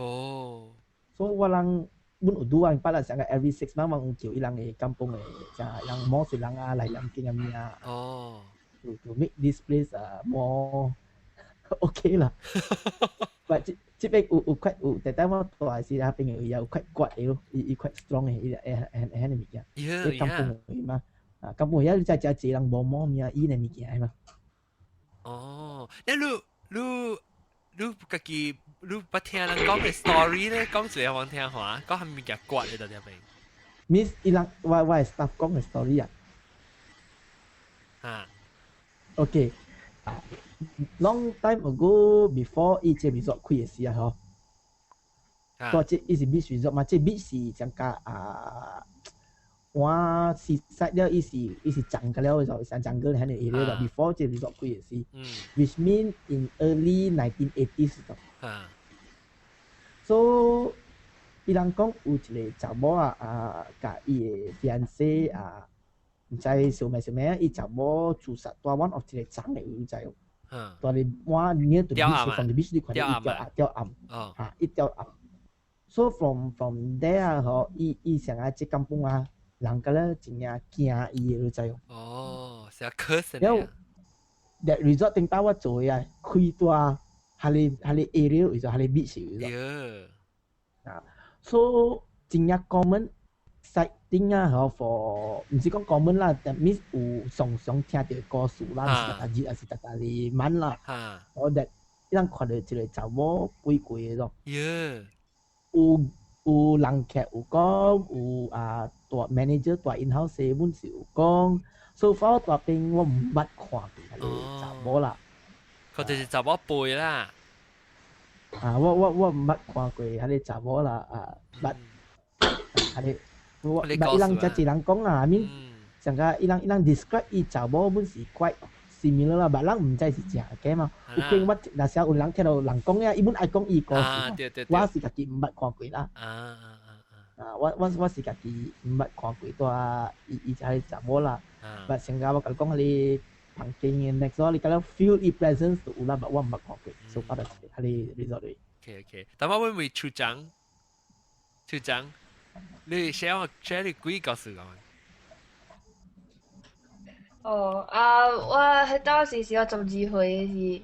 所以我人。mun uduan pala sa every 6 months mang ukiw ilang kampong sa ilang mo silang alay lang kingamia to make this place more okay lah but chipek quite tại tại mo to si ha ping ya quite quat quite strong enemy ya kampong ma kampong ya cha cha chỉ lang bo mo mia i này mi kia ma lu cái gì lu bắt聽人講嘅 story 咧，講最好聽下，講係咪夾骨喺度入邊 ？Miss 伊人我 staff 講嘅 story 啊。Okay. Long time ago before 伊隻 resort 開嘅時啊，嗬， ตัวเจอีสิบีสรีสอร์ทมาเจบีสิจังกะว่าซีไซด์เดียวอีสิจังกันแล้วจะจังเกิลให้ในเอเรียแบบ before เจรีสอร์ทคุยสิ which mean in early 1980s ต่อso อีหลังกงอุจเลยจะบอกกับอีfiancé唔知小咩อีจะบอกจุดตัว one of เลยจังเลยอุจเลยตัวนี้ว่าเนี่ยตัว beach from the beach ที่คนอีเดียวอีเดียวso from there เขาอี想要去kampung人個咧真係驚伊嘅就係。哦，成日 curse 然後，that resort 頂到我做嘅開多係你 area 或者係你 beach 嘅。so 真係 common sighting for 唔是講 common 啦，但 means 有常聽到歌詞啦，是特日還是特日晚啦。我 that 一人看到一個查某鬼鬼嘅咯。有人客有講有ตัว manager ตัว in-house เซบุนสิวกอง so far ตัวเป็นว่าบัดขวางเลยจับบ่ล่ะเขาจะจับว่าป่วยล่ะว่าบัดขวางเลยอะไรจับบ่ล่ะบัดอะไรว่าบัดอีหลังจะจีหลังกองมิ้งจังก็อีหลัง describe อีจับบ่บุนสิ quite similar 啦บัดหลัง唔知是假嘅嘛有經乜那時候有人聽到人講呀一般愛講伊個我是自己唔捌看過啦我是家己唔捌看過多伊就係查某啦但成家我甲你講你旁邊嘅 next door 你甲你 feel 伊 presence 有啦但我唔捌看過 so far 係你 resort 嚟 OK 但我會唔會處長你 share 你幾個事講我喺當時是我12歲嘅時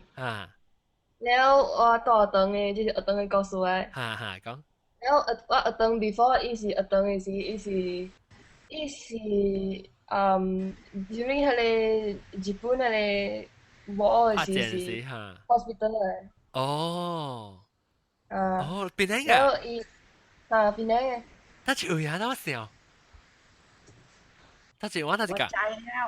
แล้ว我大學堂嘅就是學堂嘅故事嘅講แล้ว我學堂 before 伊是學堂嘅時伊是during 迄個日本迄個冇嘅時是 hospital 嘅哦邊個แล้ว伊邊個他去有呀，那笑。他去我他去講。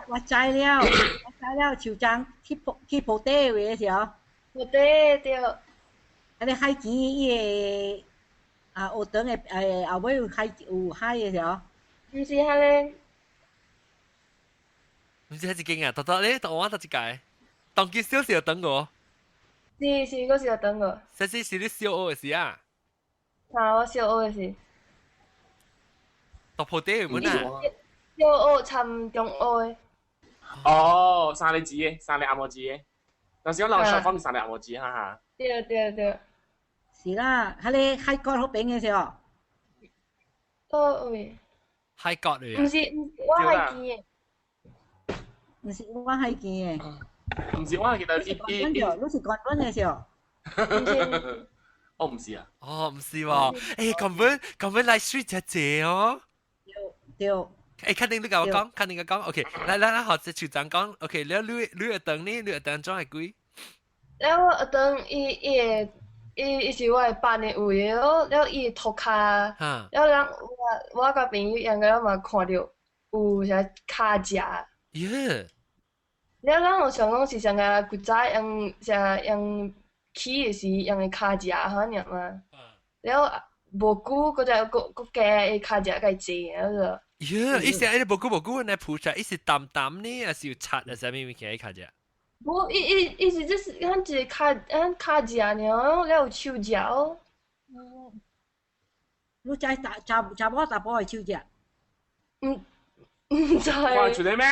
我知了，酋長去葡地位嘅時候。葡地對。你海景伊個學堂嘅後尾有海嘅時候。唔是迄個。唔是迄一間啊，特咧，同我特一間。當佢小時等我。是，我是等我。這是你小學嘅時啊？我小學嘅時。讀葡地門啊？小學參中學。哦，三個字嘅，三個阿摩字嘅。但是我老小方三個阿摩字哈哈。對。是啦，喺你海角嗰邊嘅時候。喂。海角嚟。唔是我海見嘅。唔是我海見嘅。唔是我海見，但係你是廣東嘅時候。哦，唔是啊。哦，唔是喎。誒，咁來水姐姐哦。對。誒，肯定你甲我講 ，OK， 來，學隻處長講 ，OK， แล้ว你學堂呢？你學堂裝係幾？แล้ว我學堂伊是我班嘅位咯，แล้ว伊塗骹，แล้ว人我甲朋友兩個人嘛看到有啥骹隻。耶！แล้ว人有想講是上個古早用起嘅時用嘅骹隻嚇樣嘛，แล้ว無久嗰隻個加嘅骹隻個濟啊個。耶！伊是無久那鋪出，伊是淡呢，還是有擦啊？啥物物件骹隻？無，伊是即是咱一個骹隻爾，了有手隻哦。你知查某查甫係手隻？唔知。我出嚟咩？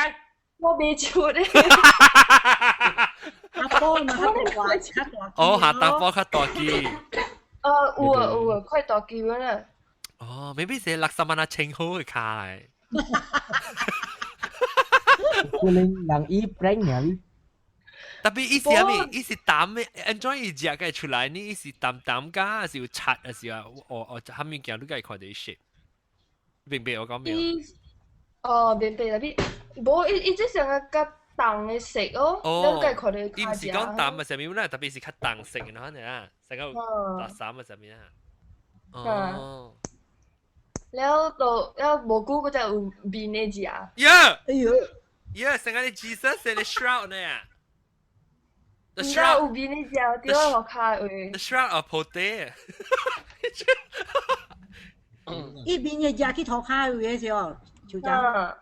我未出咧。打波嘛，較大機。哦，下打波較大機。有啊，快大機本啦。哦，maybe 是60萬啊，稱好嘅卡嚟。可能人伊 prank 你。特別伊是啥物？伊是淡嘅 ，enjoy 伊食嘅出來呢？伊是淡㗎，還是有擦，還是啊？啥物件你該看到伊食？明白我講咩？明白啦，無伊即成個較重嘅色哦，你該看到伊伊唔是講淡啊，啥物啦？特別是較重色嘅可能啊，成個白衫啊，啥物啊？哦。แล้ว無久嗰隻有面嘅隻啊！呀！哎呦！呀！成個你 Jesus 嘅 shroud 呢？唔知有邊呢隻掉喺落卡位。 The Shroud of Pote。一邊嘅隻去塗卡位嘅時候，就咁。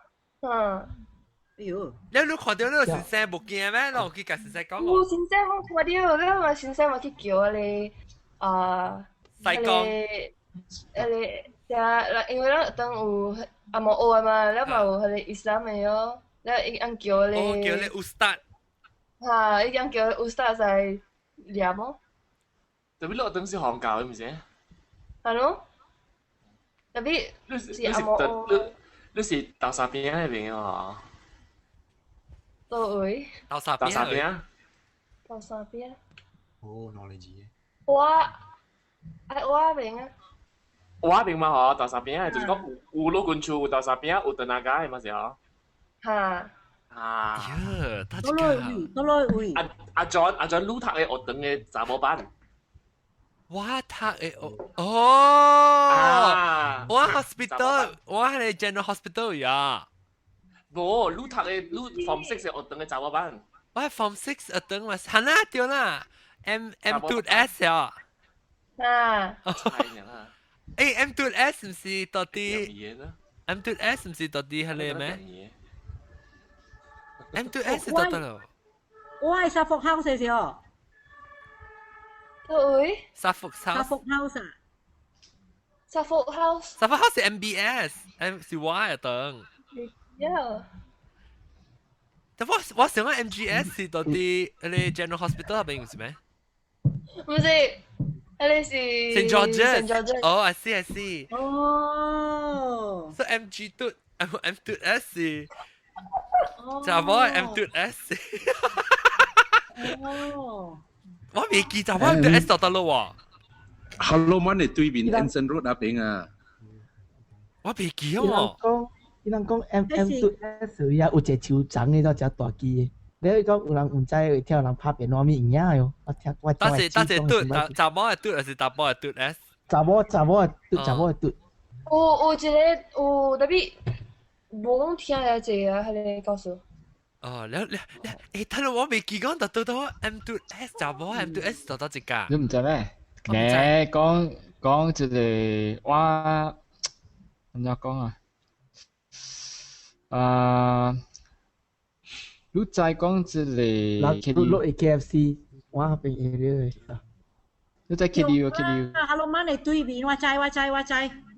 哎呦！你看到那個先生冇驚咩？我去甲先生講。有先生我看到，你嘛先生嘛去叫你西講。因為咱當有阿毛學嘛，咱嘛有迄個伊斯蘭嘅哦，咱伊按叫你。哦，叫你 Ustad。嚇，伊按叫你 Ustad 在念哦。特別你當時韓教嘅唔是？係咯。特別是阿毛學。你是豆沙邊嗰邊啊？到位。豆沙邊。豆沙邊。哦，knowledge。我邊啊。我邊嘛嗬，豆沙邊就是講有老棍處，有豆沙邊，有燉那家嘅嘛是嗬。嚇。呀，多來位。阿 John 錄讀嘅學堂嘅查某班。我讀嘅哦，我 hospital， 我係 general hospital 呀。冇，錄讀嘅form 6嘅學堂嘅查某班。我係 form 6學堂嘛，係啦對啦 ，M2S 呀。啊。M2S 唔是到底 ？M2S 唔是到底係你咩 ？M2S 到底咯？我係沙福 house 嘅時候。對。沙福 house 啊。沙福 house 係 MBS， 是我嘅堂。Yeah。但我想講 MGS 是到底你 General Hospital 係邊唔是咩？唔是。你是 St. George's。哦 ，I see。哦。So M2S 查某 M2S。哦。我未記查某 M2S 到得咯喎。Hello Man 嘅對面 Anson Road 那邊啊。我未記喎。伊人講 M2S 有一隻手掌嘅，都只大機嘅。你講有人唔知會聽人拍片攞咩影喎？我聽我但是嘟，查某係嘟還是查某係嘟 S？ 查某係嘟。有一個有特別無講聽嘅字啊，係你告訴。哦，誒，睇到我未記講到 M2S 查某 M2S 到一個。你唔知咩？你講就係我點樣講啊？你再講之類，落 KFC， 我邊 area 嚟。你再 KDU。Hello Man 你對面，我知。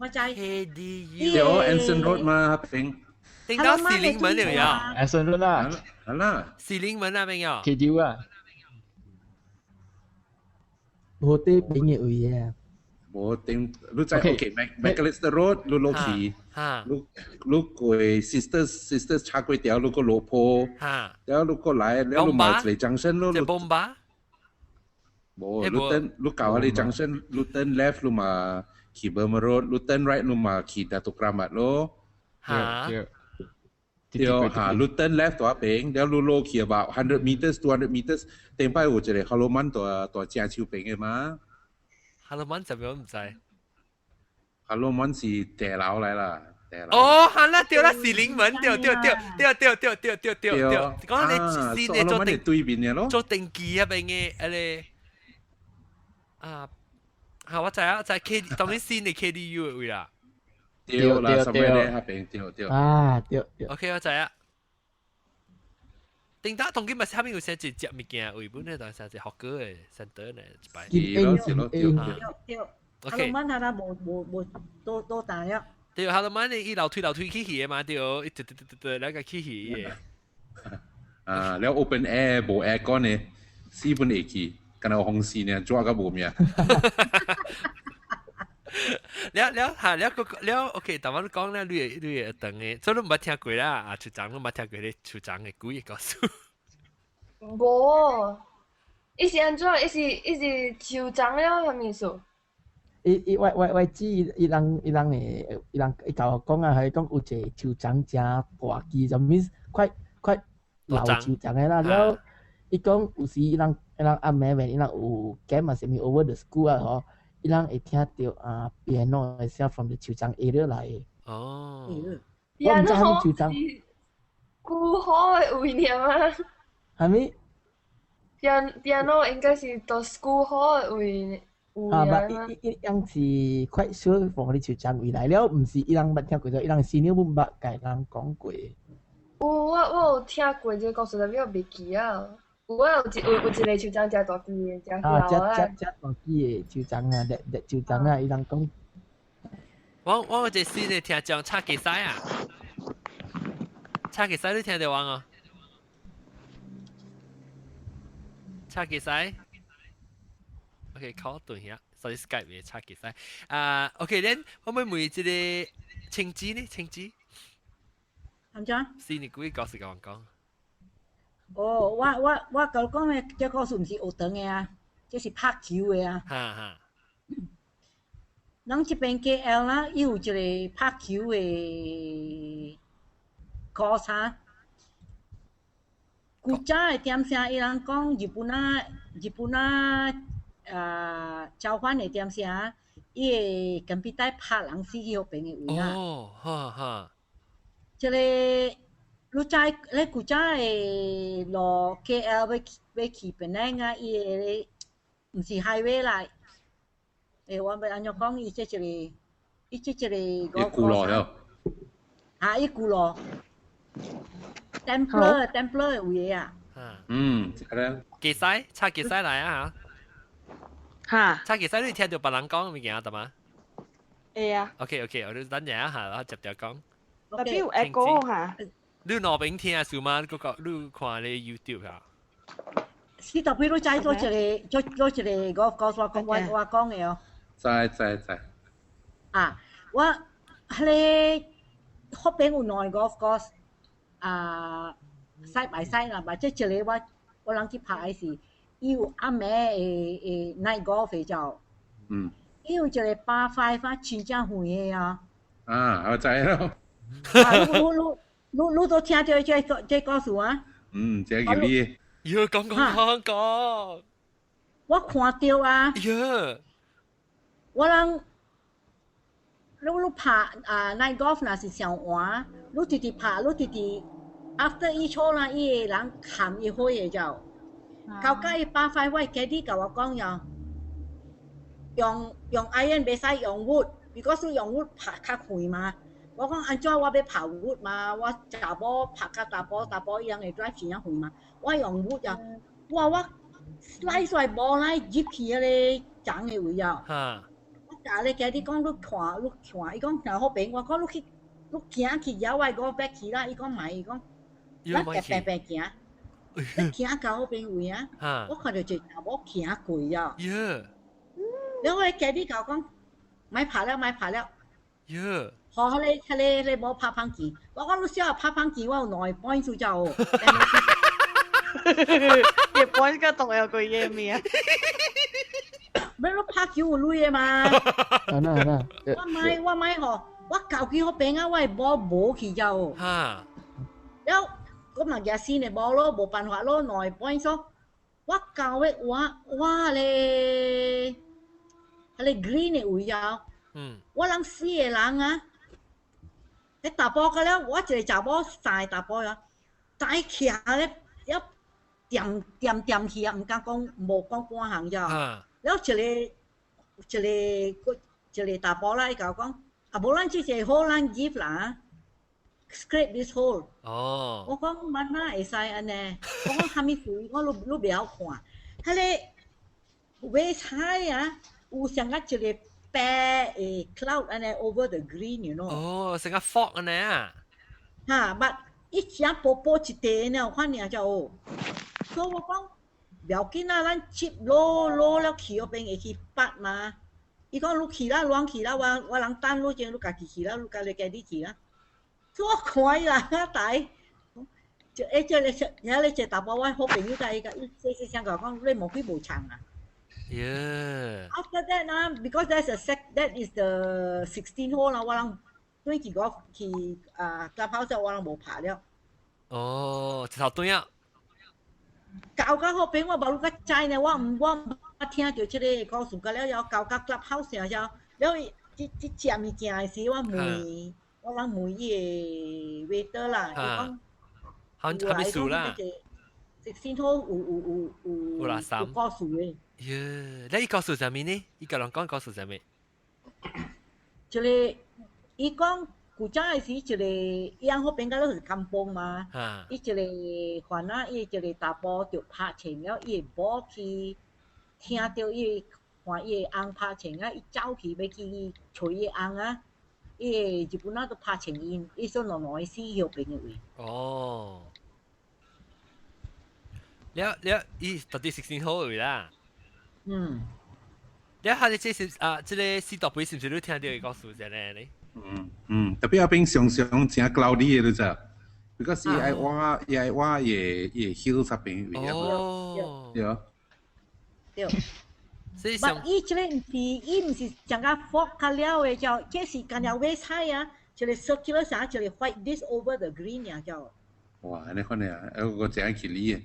KDU。有 Anson Road 嘛，邊？聽到士林門有冇 ？Anson Road 啦，係啦。士林門那邊有。KDU 啊。我啲邊嘅位啊。我定你在 OK，Macalister Road 你落去，你過 Sisters 叉過條，你過羅坡，然後你過來，然後你咪嚟Junction咯。即係bomba。冇，你搞下你Junction，你 turn left 你咪去 Burma Road，你 turn right 你咪去Datuk Kramat咯。對，你 turn left ตัว邊，然後你落去about 100 meters、200 meters，定排有一個 Hello Man ตัว正手邊嘅嘛。Hello Man 就邊我唔知。Hello Man 是地樓嚟啦，哦，係啦，對啦，士林門，對。講你先你做定對面嘅咯，做定期啊邊嘅，嚇我知啊，就係 K， 當然先你 KDU 嘅位啦。對啦，什麼咧？下邊對。啊，對。OK， 我知啊。定打當今咪下面有寫一隻物件，為本咧，但係係學哥嘅 center 咧，一擺。對。Hello Man 係啦，冇多大啊。對 ，Hello Man 你一樓推起嘅嘛，對，一對兩個起嘅。啊，แล้ว open air 冇 aircon 呢，4分2期，跟住風扇呢，抓個冇咩。了 OK， 但我講咧，你會等嘅，所以你唔捌聽過啦，啊，處長你唔捌聽過咧，處長嘅故意告訴。無，伊是安怎？伊是處長了，係咪意思？我知伊人甲我講啊，係講有一個處長真大機，就 means 快老處長嘅啦。了，伊講有時伊人暗暝暝，伊人有 game 啊，什麼 over the school 啊，嗬。伊人會聽到piano 嘅聲 from the 處長 area 來。哦。我唔知係咪處長。古好嘅位念啊。係咪 piano 應該是到 school hall 會有啊嘛。伊樣是 quite sure for 你就將未來了，唔是伊人捌聽過咗，伊人是你冇捌甲人講過。我有聽過這個故事，但係我袂記啊。我有一個手掌真大支嘅，真小啊。真大支嘅手掌啊，手掌啊，伊人講。我有一個新嘅聽講叉雞西啊，叉雞西你聽到我啊？叉雞西 ，OK， 靠頓下，所以 Skype 嘅叉雞西。OK，then 可唔可以問一個青枝呢？青枝？咁樣？是你故意告訴我講。哦，我講嘅這個是唔是學堂嘅啊？這是拍球嘅啊。哈哈。咱這邊 KL 啦，有一個拍球嘅課程。古早嘅店聲，伊人講日本交換嘅店聲，伊會跟比帶拍人死去嗰邊嘅位啦。哦，哈哈。這個你知你古早嘅落 KL 要去邊咧啊？伊個唔是 highway 啦。我咪按照講，伊即個個古羅咯。啊，伊古羅。Templar 嘅位啊。係啦。幾西？叉幾西嚟啊嚇？叉幾西你聽到別人講物件得嗎？會啊。OK，我哋等陣下，然後接着講。特別有 echo 嚇。你攞邊聽數嗎？嗰個你看你 YouTube 啊？是特別你知做一個我講嘅哦。知。啊，我喺嗰邊有兩個 course side by side 啦，或者一個我諗去拍嘅是有阿妹嘅 night golf 嘅就，有一個8 5啊，真正遠嘅啊。我知咯。你都聽到這故事啊？這叫你。講。我看到啊。我諗你拍night golf 那是上晚，你直直拍，你直直 after 伊錯啦，伊個人含伊開嘅就，到家伊8 5位家啲甲我講用 iron 袂使用 wood，because 用 wood 拍較遠嘛。我講安怎我要拍 wood 嘛，我查某拍較大波伊樣會 drive 真遠嘛，我用 wood 啊，我 slice 出來無來入去嗰個長嘅位啊。我你家己講你看，伊講嗱好平，我講你行去野外個 back 去啦，伊講唔係，伊講咱白行，你行到好平位啊，我看到一個查某行過啊，然後我家己講咪拍了，好你無拍棒機，我講你小拍棒機，我有2個 point 數就，一 point 個仲有個嘢咩啊？咩咯拍球有鐳嘅嘛？我買嗬，我舊機好平啊，我係冇去就。แล้วก็มันจะซีเนี่ยบอลโลบปันหัวโลหน่อยป้อยซอว่าเก่าเว้ว่าอะไรกรีนเนี่ยอุ้ยยาวว่าลังซีหลังอ่ะแต่ตาบอกันแล้วว่าจะได้จับบอลใส่ตาบอลอ่ะใส่เขียเลยยับเตรียมเขีย唔敢講冇講半行就แล้วจะเลยตาบอล啦，伊講啊無咱即個好咱入啦。scrape this hole。我講乜會使安尼？我講蝦米水？我你不要看，迄個尾彩啊，有像個一個白誒 cloud 安尼 over the green，you know。成個 fog 安尼啊。but 一隻波一地呢，看你就，所以我講不要緊啊，咱接攞了去嗰邊會去拔嘛。伊講你去啦，亂去啦，我人等你先，你家己去啦，你家己去啦。我看伊啦，大，就你只大波，我好朋友在細聲講，你冇去無場啊。After that 啊 ，because that is the 16 hole 啦，我人對去clubhouse 我人冇拍了。一頭對啊。搞到好朋友我冇你個知呢，我聽到這個故事個了，要搞到 clubhouse 了，了這食物件的時我問。我諗每個 waiter 啦，佢講，係咪數啦16號有垃圾，告訴嘅。你告訴什麼呢？伊個人講告訴什麼？就係伊講古早嘅時，就係伊樣嗰邊嗰度係kampung嘛，伊就係還啊，伊就係大波就拍情了，伊冇去聽到伊看伊翁拍情啊，伊走去要去找伊翁啊，伊日本仔都拍情因，伊說兩兩死後邊嘅位。哦。伊到底16號位啦。你下你即個四道杯是唔是你聽到伊告訴者咧？你？特別嗰邊常常真 cloudy 嘅都啫，because 伊愛畫嘢 hill 嗰邊位啊。對。但伊即個唔是整個 fog 較了嘅，叫即是干了 west side 啊，就係 circular 啥，就係 white this over the green 呀叫。哇！你看你啊，我真係奇離嘅。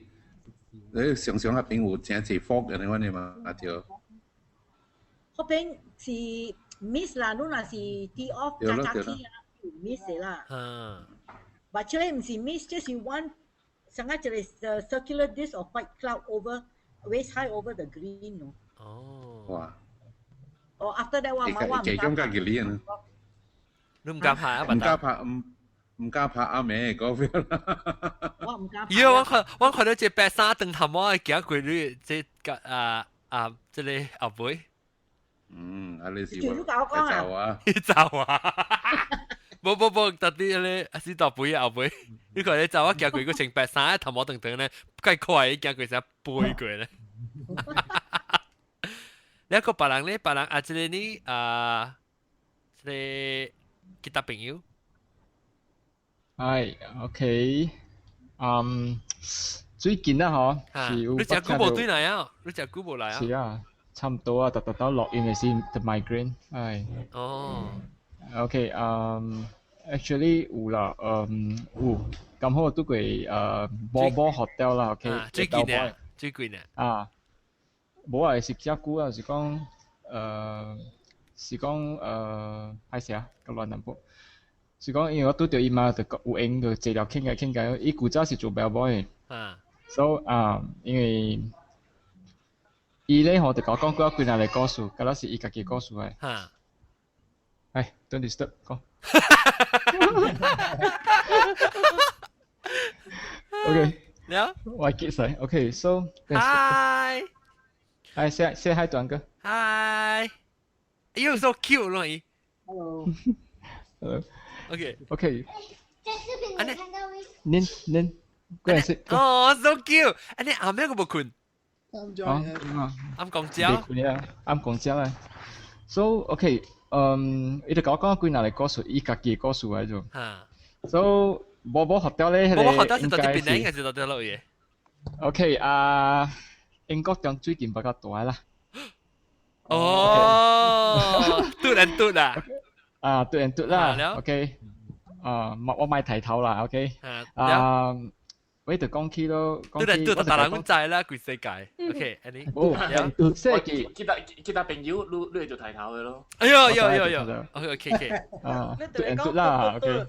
你常常嗰邊有真係 fog 嘅，你看你嘛啊條。嗰邊是 miss 啦，如果是 tea off 加天啊，有 miss 啦。但係呢唔是 miss，即是 one 成個就係 circular disc of white cloud over waist high over the green 咯。哇！哦 ，after that 我唔敢。幾咁嘅離啊？你唔敢拍啊？唔敢拍阿妹嗰邊啦。我唔敢。因為我看到隻白衫燈頭毛行過去，即個即個後背。啊你是話走啊？走啊！冇，特啲咧是大背後背。呢個你走啊，行過個穿白衫頭毛燈咧，快快行過隻背過咧。你一個別人咧，即個呢即個其他朋友。係 ，OK， 最近啦嗬，你隻股冇對嚟啊？你隻股冇嚟啊？是啊，差唔多啊，特到落雨嘅先 the migraine， 係。哦。OK，actually 有啦，有，咁好都佢Bobo Hotel 啦 ，OK。最近啊，最近啊。啊，冇係食只股啊，是講係時啊，咁亂諗噃。是講，因為我拄着伊嘛，就有閒就坐了傾偈。伊古早是做 bellboy 嘅，so 因為伊咧我就講過幾耐嚟故事，嗰陣是伊家己故事嘅。Don't disturb，講。OK。我記曬。OK，so。Hi。Say hi to uncle。Hi。You so cute 咯，伊。Hello。Okay. Nin. Go and sit. Oh, so cute. Ani ame ko bukun. I'm Gong Jiao. I'm Gong Jiao 啊。So OK，伊就講幾耐嚟故事，伊家己故事嚟做。So Bobo Hotel 咧，Bobo Hotel 是到底邊咧？應該是到底落嘢。OK，英國將最近比較大啦。哦，嘟啦。對人對啦 ，OK， 我買提頭啦 ，OK， 我就講起咯，對人對，大人咁知啦，全世界 ，OK，安尼，其他朋友你就提頭嘅咯，哎呦，OK，對人對啦 ，OK，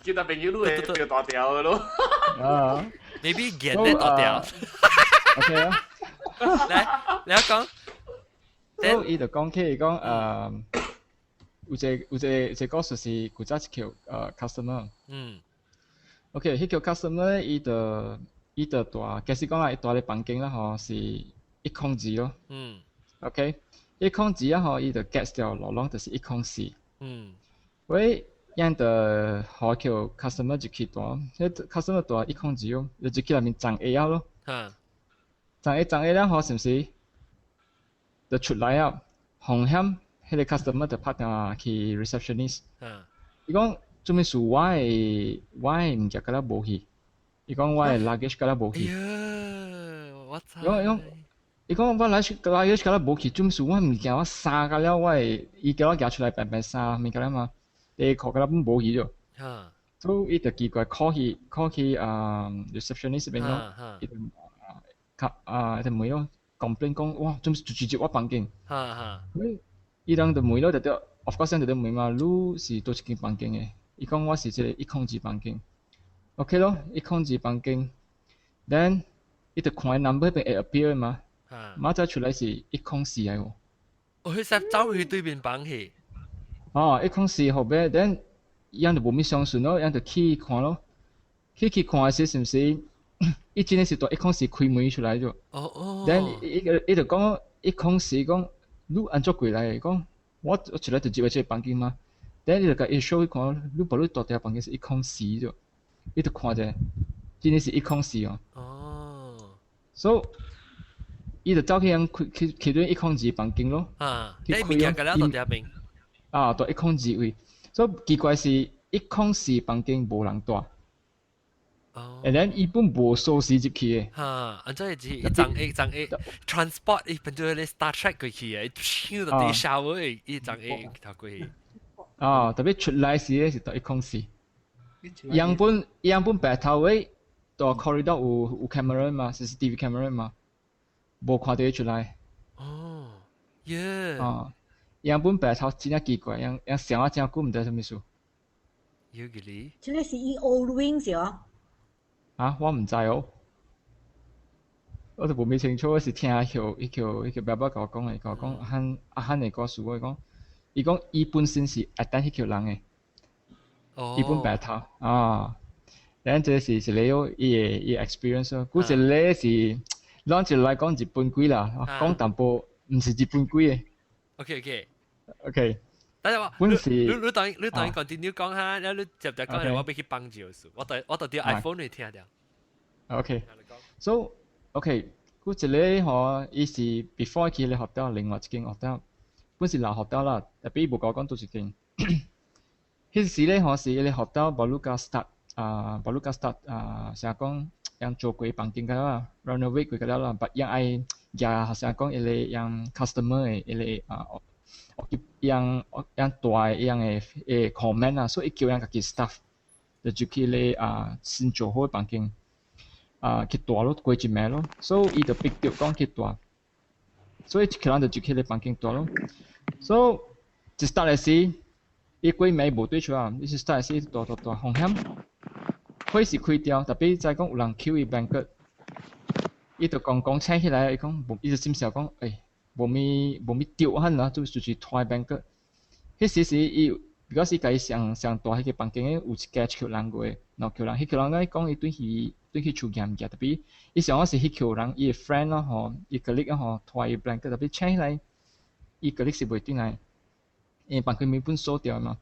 其他朋友你就大條嘅咯，maybe 見咧大條 ，OK 啊，你講，所以就講起講有一個事是古早一條customer。OK， 迄個 customer 伊就大，假使講啦，伊大咧房間啦吼是102咯。OK， 102啊吼，伊就 get 掉落浪就是104。喂，樣就好叫 customer 就去大，迄 customer 大102咯，就去內面裝 A 咯。裝 A 啦吼，是唔是？就出來啊，紅險。迄個 customer 就拍電話去 receptionist， 伊講做咩事？我嘅物件敢若無去，伊講我嘅 luggage 敢若無去。伊講我 luggage 敢若無去，做咩事？我物件我衫敢若伊叫我夾出來扮衫，物件啦嘛，你褲敢若無去咗。所以伊就奇怪 call 去receptionist 邊咯，伊就問咯 complain 講哇，做咩直接我房間？伊人就問咯，就對 ，of course 就對問嘛，你是倒一間房間嘅？伊講我是即個102房間 ，OK 咯，102房間 ，then 伊就看 number 邊會 appear 嘛，馬仔出來是104嚟喎。我去實走去對面綁去。哦，104後邊，then 樣就冇咩相信咯，樣就去看咯，去看時是唔是？伊真係是到104開門出來咗。then 伊就講104講，你按怎過來？講我出來就接這個房間嘛。then 伊就甲伊 show 伊看，你把你到條房間是104咗，伊就看者，真係是104哦。so 伊就走去樣去對102房間咯。你物件個了到條邊？到102位，所以奇怪是104房間無人住。and then 伊本無鎖匙入去嘅。安怎係一張 transport 伊變做咧 Star Trek 過去嘅，搶到地下位，一張 A 頭過去。特別出來時咧是到104。樣本白頭位到 corridor 有 camera 嘛 ，CCTV camera 嘛，無看到伊出來。樣本白頭真係奇怪，樣想啊真久唔知什麼事。有嘅哩。這個是伊 old wings 哦。我唔知哦，我就冇咩清楚，我是聽佢爸爸甲我講嘅，甲我講漢嘅故事，我講，伊講伊本身是attend 迄條人嘅，伊本白頭然這是你有伊 experience 咯，嗰時咧是攞住來講日本鬼啦，講淡薄唔是日本鬼嘅。OK。等陣話，你當然 continue 講下，然後你接講係我俾佢幫住數，我到啲 iPhone 嚟聽掉。OK，so OK，嗰時咧嗬，伊是 before 佢嚟學校，另外一間學校，本是老學校啦，但係冇講到一間。迄時咧嗬是伊嚟學校，保魯加 start 成日講樣做過房間㗎啦 ，renovate 過㗎啦，但樣愛也成日講伊嚟樣 customer 嘅，伊嚟yang tua yang comment 啊，所以叫人家嘅 staff 就去咧先做好房間去大咯，過一暝咯，所以伊就逼着講去大，所以佢人就去咧房間大咯，所以一 start 嚟時，伊過暝無對出啊，伊是 start 嚟時大風險，開是開掉，特別再講有人 Q 伊 bank， 伊就講請起來，伊講，伊就心想講，無咪丟漢啦，就是拖 bank。迄時是伊，because 伊家上大迄個房間有一家橋人過，然後橋人，迄橋人咧講伊對去厝驗嘅，特別伊上我是迄橋人，伊個 friend 咯吼，伊個力啊吼拖伊 bank， 特別請起來，伊個力是袂轉來，因為房間咪本鎖掉嘛，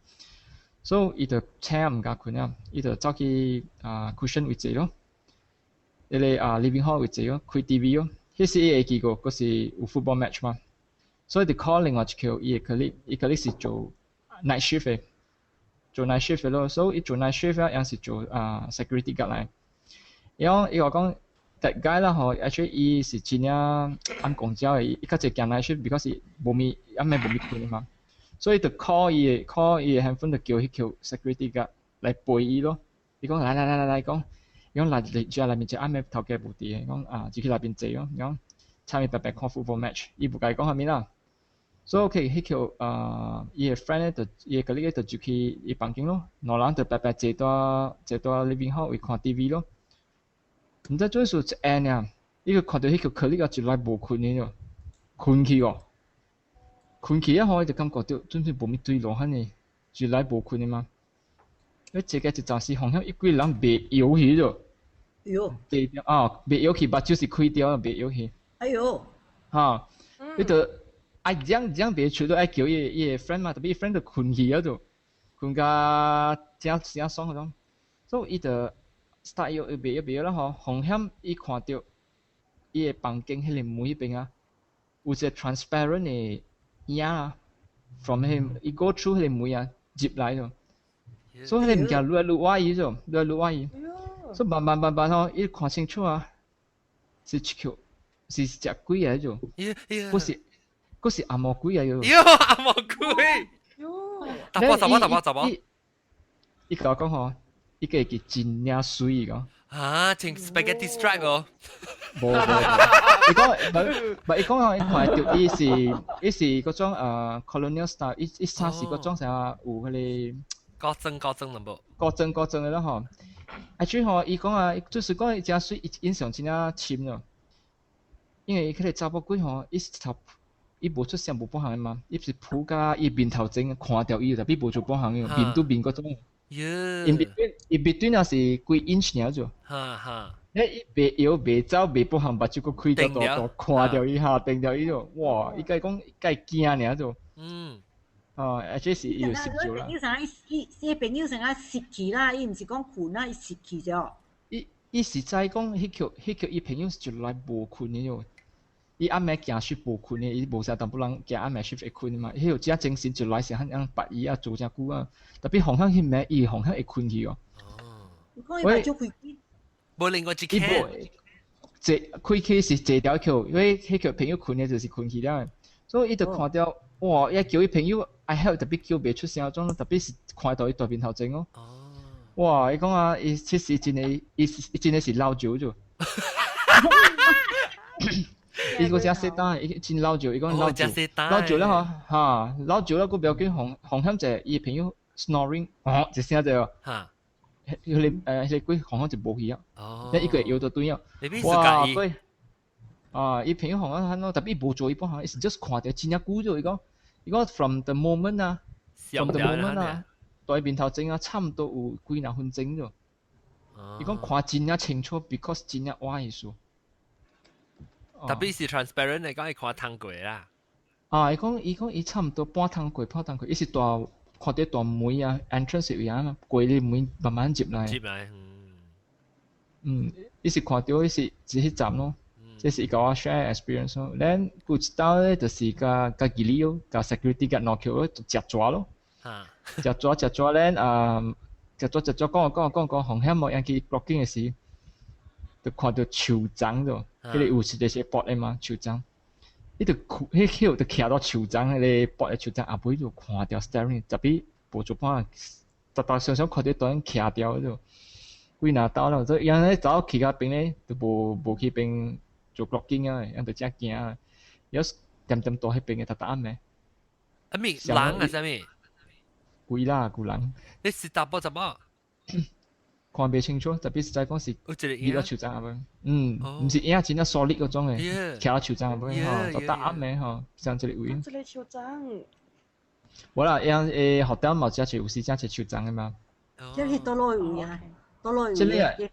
所以伊就請唔敢困啊，伊就走去cushion 位置咯，伊個living hall 位置咯，開 TV 咯。迄時伊會記過，嗰時有 football match 嘛，所以就 call 另外一條伊個力是做 night shift 嘅，做 night shift 咯，所以伊做 night shift 啊，樣是做security guard 嚟。然後伊話講 that guy 啦吼 ，actually 伊是真正按公交嘅，伊較濟行 night shift，because 無咪暗暝無咪困嘛，所以就 call 伊嘅 handphone 就叫迄條 security guard 來陪伊咯。伊講來講。講嚟住內面就啱啱頭家部啲嘅，講自己內邊坐咯，講參與白白看 football match，伊唔介講下面啦。所以 OK，迄條伊個 friend 咧就伊個咧就住去伊房間咯，兩人就白白坐到 living hall 會看 TV 咯。唔知做數一晏啊，伊個看到迄條佢呢個住來無困嘅咯，困去哦，困去一開就感覺到準備無咪對路漢嘅，住來無困嘅嘛。你這個就暫時好像一個人袂搖去咗。袂搖去，目睭是開掉，袂搖去。你就這樣袂出到愛叫伊個 friend 嘛，特別伊 friend 就困去咗就，困甲正爽嗰種。所以伊就 start 搖袂啦吼，風險伊看到伊個房間迄個門迄邊有一個 transparent 嘅影from 伊 go through 迄個門入來咗。所以你唔見越嚟越歪伊咗，越嚟越歪伊。所以慢慢吼，伊看清楚是一條是隻鬼嚟咗。嗰是阿魔鬼嚟咗。阿魔鬼。答我。伊甲我講吼，伊個係真靚水個。整 spaghetti stripe 哦。冇。伊講吼，伊看到伊是嗰種colonial style，伊衫是嗰種成有嗰啲。高僧嘅咯嗬， actually 吼，伊讲啊，就是讲伊真水，印象真啊深咯。因为迄个查某鬼吼，伊无出声无半项嘛，伊是扑甲伊面头前看到伊，但比无做半项个，面对面嗰种。in between 啊是几 inch 尔就。哈哈。伊袂摇袂走袂半项，目睭佫开到大大，看到伊下定到伊就，哇！伊甲伊讲，甲伊惊尔就。actually 是伊有摄照啦。伊朋友成日摄去啦，伊毋是讲困啦，伊摄去咗。伊实在讲，迄个伊朋友是就来无困的哟。伊暗暝行出无困的，伊无啥淡薄人行暗暝出会困的嘛。迄个只精神就来是很样白伊啊做遮久啊，特别红向迄暝伊红向会困去哦。喂，无另外一间。坐开起是坐条桥，因为迄个朋友困的就是困去了，所以伊就看到哇，伊叫伊朋友I help 特别叫袂出声种，特别是看到伊大面头前哦。哇！伊讲啊，伊其实真诶，伊真诶是老酒咗。伊个只色单，伊真老酒，伊讲老酒，老酒啦吼，哈，老酒啦，佫不要紧，红险者伊朋友 snoring， 一声就哦，哈，迄个鬼红险就无去啊，一个摇到对啊，哇，对，伊朋友红险咯，特别无做伊半项，伊是 just 看到真久咗，伊讲 from the moment 啊 ，from the moment 啊。在面頭前啊，差唔多有幾廿分鐘咗。伊講看真啊清楚 ，because 真啊歪意思。特別是 transparent 嚟講，伊看通過啦。伊講伊差唔多半通過，伊是大看到大門啊 ，entrance 位啊，過啲門慢慢接來。伊是看到伊是迄站咯，這是一個 share experience 咯。然後知道咧，就是甲吉利咯，甲 security 甲攞橋就夾抓咯。食抓咧，食抓講紅險冇人去 blocking 嘅時，就看到樹樁咗，迄個有時就是搏嘅嘛，樹樁，伊就迄橋就徛到樹樁，迄個搏嘅樹樁後尾就看到 staring，特別無做半，常常看到當徛掉咗，幾拿刀啦，所以人咧走去嗰邊咧，就無去邊做 blocking 啊，人就真驚啊，有點到迄邊嘅特啱咩？啊咪人啊啥咪？貴啦，古人。你是打波怎麼？看袂清楚，特別是在講是遇到樹樁後尾，唔是影真係 solid 嗰種嘅，徛到樹樁後尾吼，就搭啱嘅吼，像這裡位。這裡樹樁。冇啦，樣學校冇只有時只樹樁嘅嘛。這裡多落位啊，多落位。這裡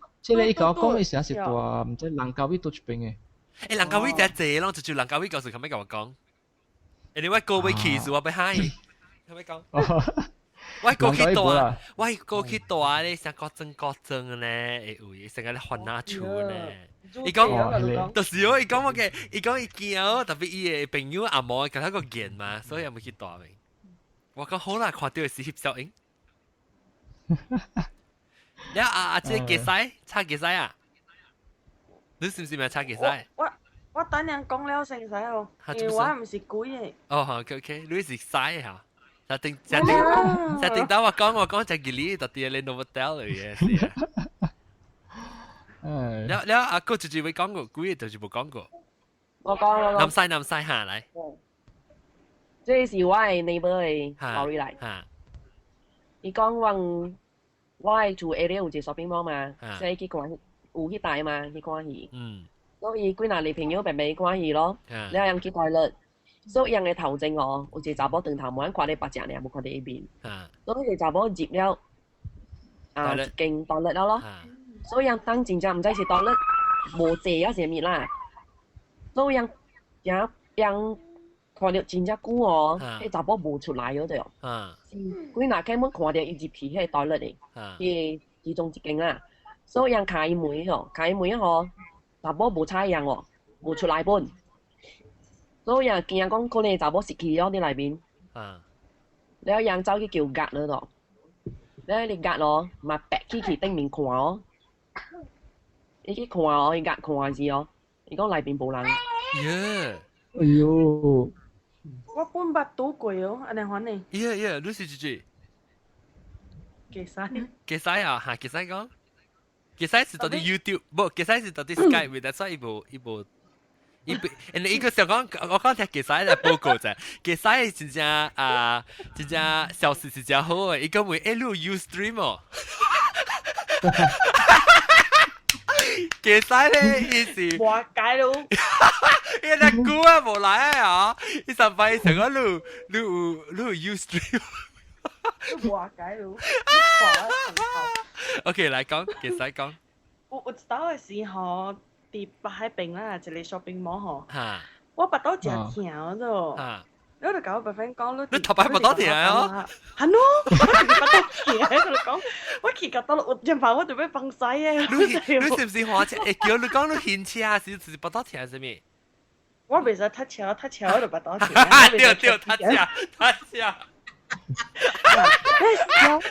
伊講嘅時候是大，唔知蘭教會到出邊嘅。誒，蘭教會只謝咯，就蘭教會教授咁樣同我講。誒，你話個位歧視我俾嗨，咁樣講。我過去大，我過去大咧，成個真咧，誒，成個咧混下處咧。伊講，就是我伊講我嘅，伊講伊驚，特別伊嘅朋友阿毛佢一個見嘛，所以有冇去大明？我講好啦，看到係翕小影。你阿姐幾歲？差幾歲啊？你是唔是咪差幾歲？我等人講了成歲哦，因為我唔是鬼嘅。哦，OK，你是歲嚇？實定到我講就吉利，特啲你 Novotel 嚟嘅。你阿哥直接會講過，古嘢就冇講過。我講。南西下嚟。這是我嘅 neighbor 嘅老嚟嚟。伊講我係住 area 有一個 shopping mall 嘛，所以去看有去帶嘛，去看戲。所以幾嗱你朋友白白看戲咯，你有人去台率。所以人嘅頭前哦，有一個查某長頭毛，看你白隻呢，冇看你一邊。所以個查某入了一間台率了咯。所以人當真正唔知是台率無謝啊，是咩啦？所以人看到真正久哦，迄查某無出來咗對哦。幾嗱開門看到伊入去迄台率嘅，迄其中一間啦。所以人開門吼，查某無差樣哦，無出來本。所以人驚講可能查某失去咗啲內邊，然後人走去叫格了咯，然後你格咯，咪白起頂面看哦，你去看哦，你格看是哦，你講內邊冇人。哎呦！我本捌拄過哦，安尼款呢？你是幾？幾歲？幾歲啊？嚇，幾歲講？幾歲是到底 YouTube，不，幾歲是到底 Skype，但係伊無。一個想講，我講聽其實嚟報告啫，其實真正真正小事是真好嘅，伊講會一路 Ustream 哦。其實咧，伊是話解咯，伊隻股啊無來啊，伊上擺成個路 Ustream。話解咯。OK， 嚟講，其實講。我知道嘅時候，啲北海邊啦，一個 shopping mall 吼。我巴肚真疼咗。你就搞個 friend 講，你頭擺巴肚疼啊？係咯，我巴肚疼喺度講，我企架到我人怕我做咩放屎啊？你是唔是話叫你講你牽車是巴肚疼係咩？我未使踢車，我就巴肚疼。對，踢車。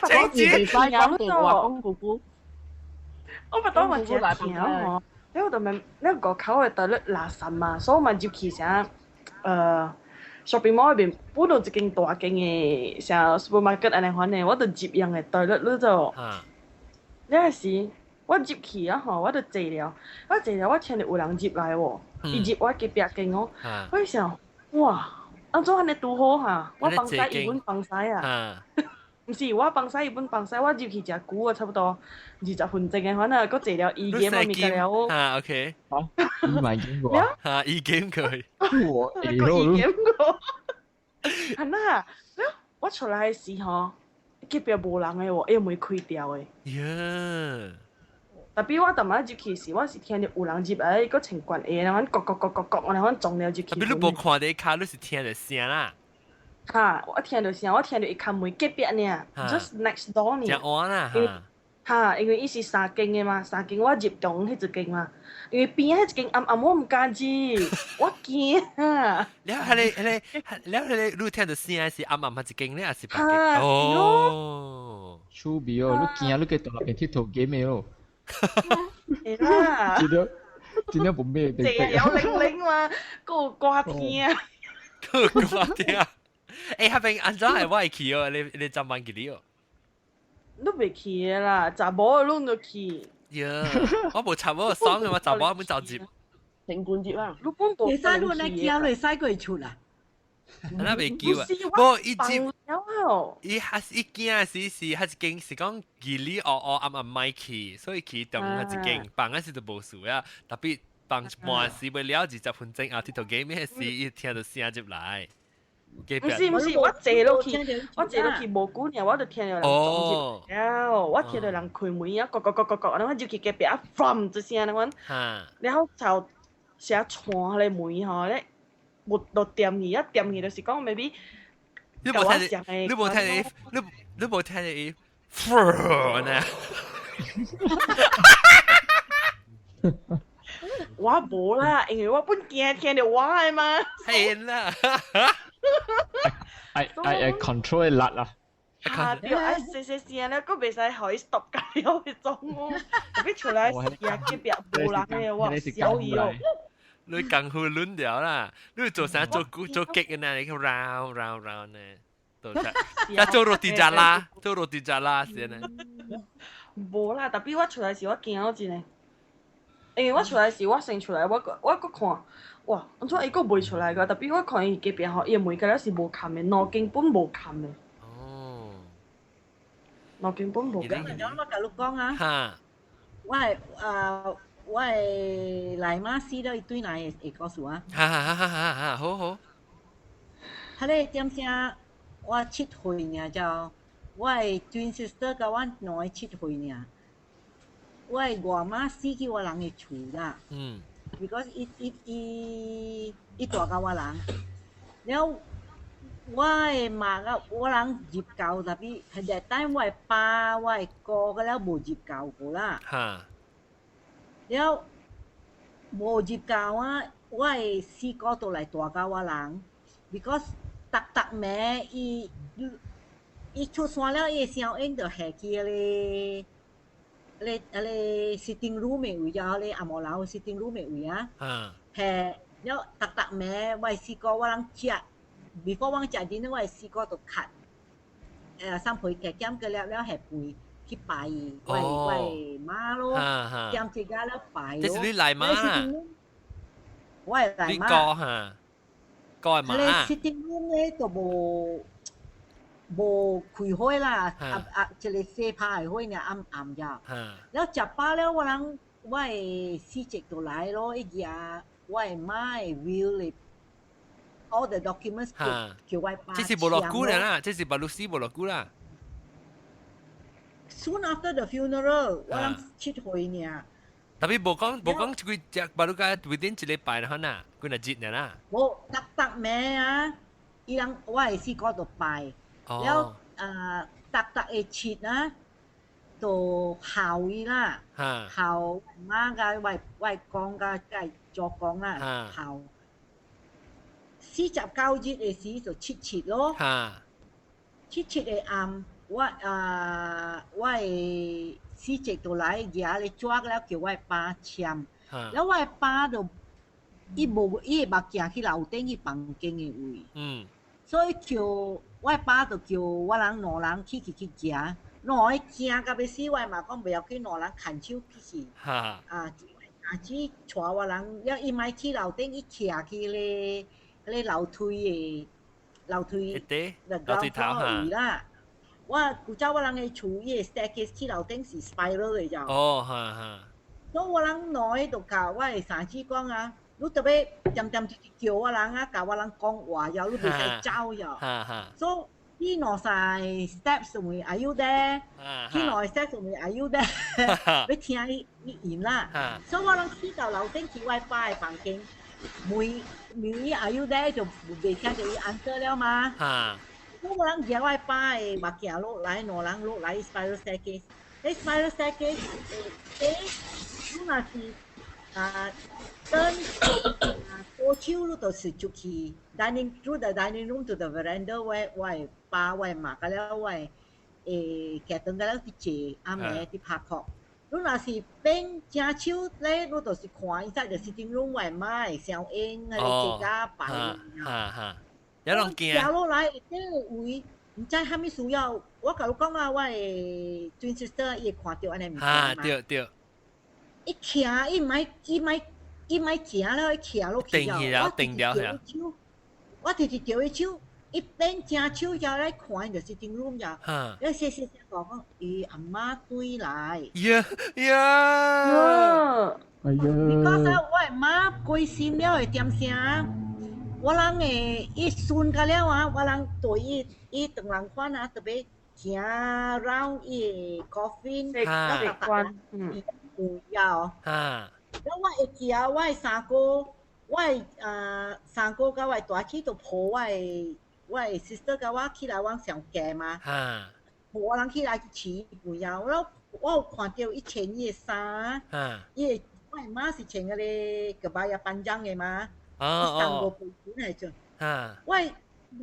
正字你快講電話講姑姑。我巴肚我真疼哦。你我就問你個口嘅袋咧垃圾嘛，所以我咪就去成shopping mall 入邊搬到一間大間嘅像 supermarket 安尼款嘅，我就接樣嘅袋咧，你就你係時我接去啊吼，我就坐了，我聽到有人接來喎，伊接我隔壁間哦，我想哇，安怎安尼拄好哈，我放曬伊本放曬啊。唔是，我放曬伊本放曬，我入去食久啊，差不多20分鐘嘅，可能佫坐了2點啊，咪得了。OK。好，你買經過。2點佢。我2點過。係啦，我出來嘅時候，隔壁無人嘅喎，門開掉嘅。呀！特別我特晚入去時，我是聽到有人入來，佫穿關鞋，然後各，然後撞了入去。特別你無看到卡，你是聽到聲啦。我聽到聲，我聽到一開門隔壁呢 ，just next door 呢。真安啦因為伊是3間嘅嘛，3間我入中迄一間嘛，因為邊迄一間暗我唔敢入，我驚啊。你你聽到聲是暗迄一間咧，還是白間？哦，趣味哦，你驚你去大邊佚佗 game 哦。係啦。真係冇咩地。淨係有零嘛，嗰個掛天啊。嗰個掛天啊！誒，下邊安怎係我會去哦？你怎辦去哦？你未去嘅啦，查某攏都去。呀，我無查某爽嘅，我查某冇就接。城管接啊！你本部你使路你叫你使過出啦。那未叫啊！不，伊接，伊驚是還一間是講距離暗咪去，所以去當還一間，放嗰時就無事啊。特別放半時未了20分鐘啊，佚佗幾咩事，伊聽到聲入來。唔是，我坐落去無久呢，我就聽到人撞入了，我聽到人開門啊，各，然後就去隔壁啊 ，from 一聲那款，然後就寫串迄個門吼咧，沒到點去，點去就是講 maybe，你無聽你，for 呢？我無啦，因為我本驚聽到我係嘛。係啦。I control 力啦。對，細咧，佢未使可以 stop 㗎，有去撞我。特別出來時啊，隔壁無人嘅喎，小意哦。你更好亂掉啦！你做啥做激嘅呢？你個 round 呢？做啥？做羅蒂扎拉先呢？無啦，特別我出來時我驚我真係，因為我出來時我先出來，我個看。哇！安怎伊個袂出來個？特別我看伊隔壁吼，伊門個了是無冚嘅，兩間本無冚嘅。哦，兩間本無冚。我甲你講啊，哈，我係來馬斯了一堆人會告訴我。哈，好。佢咧點聲，我7歲呢，就我係 twin sister 甲我兩個7歲呢，我係外馬斯去我人嘅厝啦。because 伊大甲我人，了我誒媽甲我人入教，特別係日單我誒爸我誒哥個了無入教過啦。了無入教啊，我誒4個都來大甲我人 ，because 逐暝伊出山了，伊聲音就下去咧。你 sitting room 嘅位啊，你阿毛樓 sitting room 嘅位啊，係，了逐暝我試過我人食 ，before 我食啲呢，我試過就咳，三倍嘅減嘅了係背去拜，喂媽咯，減一家了拜咯。這是你來媽啦？我係嚟嘛。你講嚇，講係嘛？你 sitting room 咧就無開開啦，一個四排開呢暗暗呀。แล้วจับป้าแล้ววันนั้นว่าซีเจ็กตัวไหน咯ไอ้ยาว่าไม่วิลเลย all the documents 叫ว่าป้า這是無落股啦，這是巴魯斯無落股啦。soon after the funeral วันนั้น出去呢。特別冇講佢只巴魯家 within 一禮拜啦，嗱，佢嗱節啦。冇特咩啊？伊人我係試過度拜。แล้วตักเอชิดนะตัวข่าวอีล่ะข่าวมากกันไว้กองกันไก่จอกองอ่ะข่าวซีจับเก้าจิตเอซีตัวชิด咯ชิดเออัมว่าซีเจ็กตัวไหนอย่าเลยจวกแล้วเกี่ยวไว้ปลาเชียมแล้วไว้ปลาตัวอีบักอย่างที่เราเต้นที่ปังเก่งอยู่所以叫我爸就叫我人两人去行，两个行到要死，我嘛讲不要去两人牵手去是。只带我人，了伊咪去楼顶，伊徛去咧楼梯楼梯头啦。我古早我人嘅厝，伊嘅 staircase 去樓頂是 spiral 嚟咋。所以我人兩個就教我嘅上司講啊。你特別點叫我人啊，教我人講話又，你唔使走又。所以呢攞晒 steps 上面 are you there？ 呢攞 steps 上面 are you there？ 你聽伊言啦。所以我人去到樓頂去 WiFi 房間，每 are you there 就未聽到伊 answer 了嘛。所以我人行 WiFi 或行落來，兩人落來 spiral staircase。你 spiral staircase，你若是等多手你就是出去 dining through the dining room to the veranda 我爸我媽個了我腳凳個了去坐阿妹去拍殼你若是邊正手咧你就是看伊在the sitting room 我媽小英嗰啲自家擺有人驚行落來呢個位唔知係咪需要我甲你講啊我twin sister 伊看到安尼唔對伊徛伊咪行了，伊徛落去了。定了係啊！我直接調伊手，伊邊正手就來看，就是 sitting room 就。你細講，伊阿媽對來。Because 我阿媽關心了會點聲，我人誒伊順個了啊，我人對伊當人看啊，特別行 round 伊 coffin， 有。แล้วว่าเกียว่าสาโกว่าสาโกก็ว่าตัวที่ตัวพ่อว่าซิสเตอร์ก็ว่าที่เราวางสองแกมาพ่อเราที่เราชี้ปุยยาวแล้วว่าขวัญเดียวอีเชนยี่สายี่ว่ามาสิเชนอะไรกับใบยาปันจังไงมาสามโกปุยไหนจ้ะว่า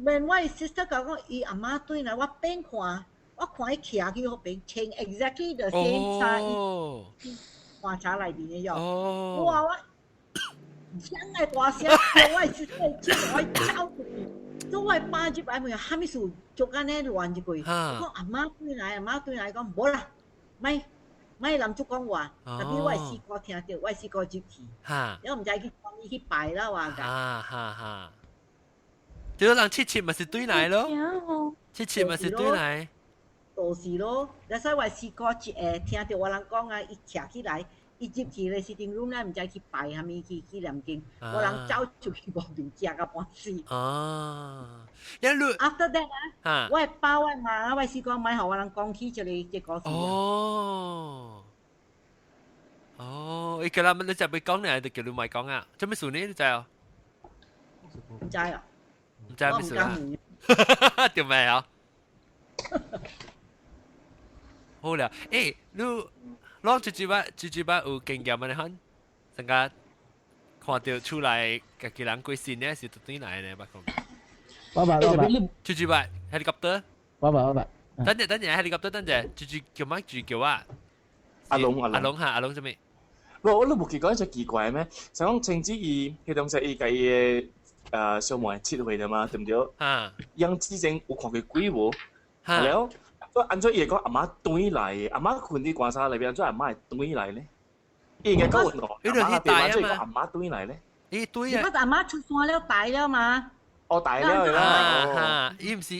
เป็นว่าซิสเตอร์ก็ว่าอีอาม่าตัวนั้นว่าเป็นขวาว่าขวาไอ้เขียที่เขาเป็นเชน exactly the same size話茶嚟邊嘅又，我話我真係話聲，我係知道我走，都係巴住擺門，後尾數做緊咧亂住佢。我阿媽對嚟講唔好啦，咪諗住講話，特別我係試過聽到，我係試過接佢，因為唔知佢講呢啲擺啦話㗎。就人切咪是對嚟咯，切咪是對嚟。就是咯，但係我試過聽到我人講啊，伊徛起來，伊接去咧 sitting room 咧，唔知去擺下面去念經，我人走出去嗰邊食個半死。After that 啊，我爸我媽我試過買後我人講起就你即個事。伊叫咱你就俾講咧，就叫你咪講啊，做咩事呢？你知啊？唔知啊？唔知咩事啊？點咩啊？好了，你最主要有經驗咩？看，成個看到出來嘅幾人歸線呢，是對來呢？爸，最主要 helicopter。爸。等陣 helicopter，等陣，最叫乜？最叫啊？阿龍做咩？我都冇見過一隻奇怪咩？就講政治伊迄種就伊個伊小妹切回的嘛，對唔對？樣之前有看過鬼無？แล้ว按照伊講阿媽對來，阿媽困啲關沙裏邊，按照阿媽係對來咧，伊應該講我阿媽對來，即係講阿媽對來咧。咦對啊！你阿媽出山了大了嘛？哦，大了啦，伊唔是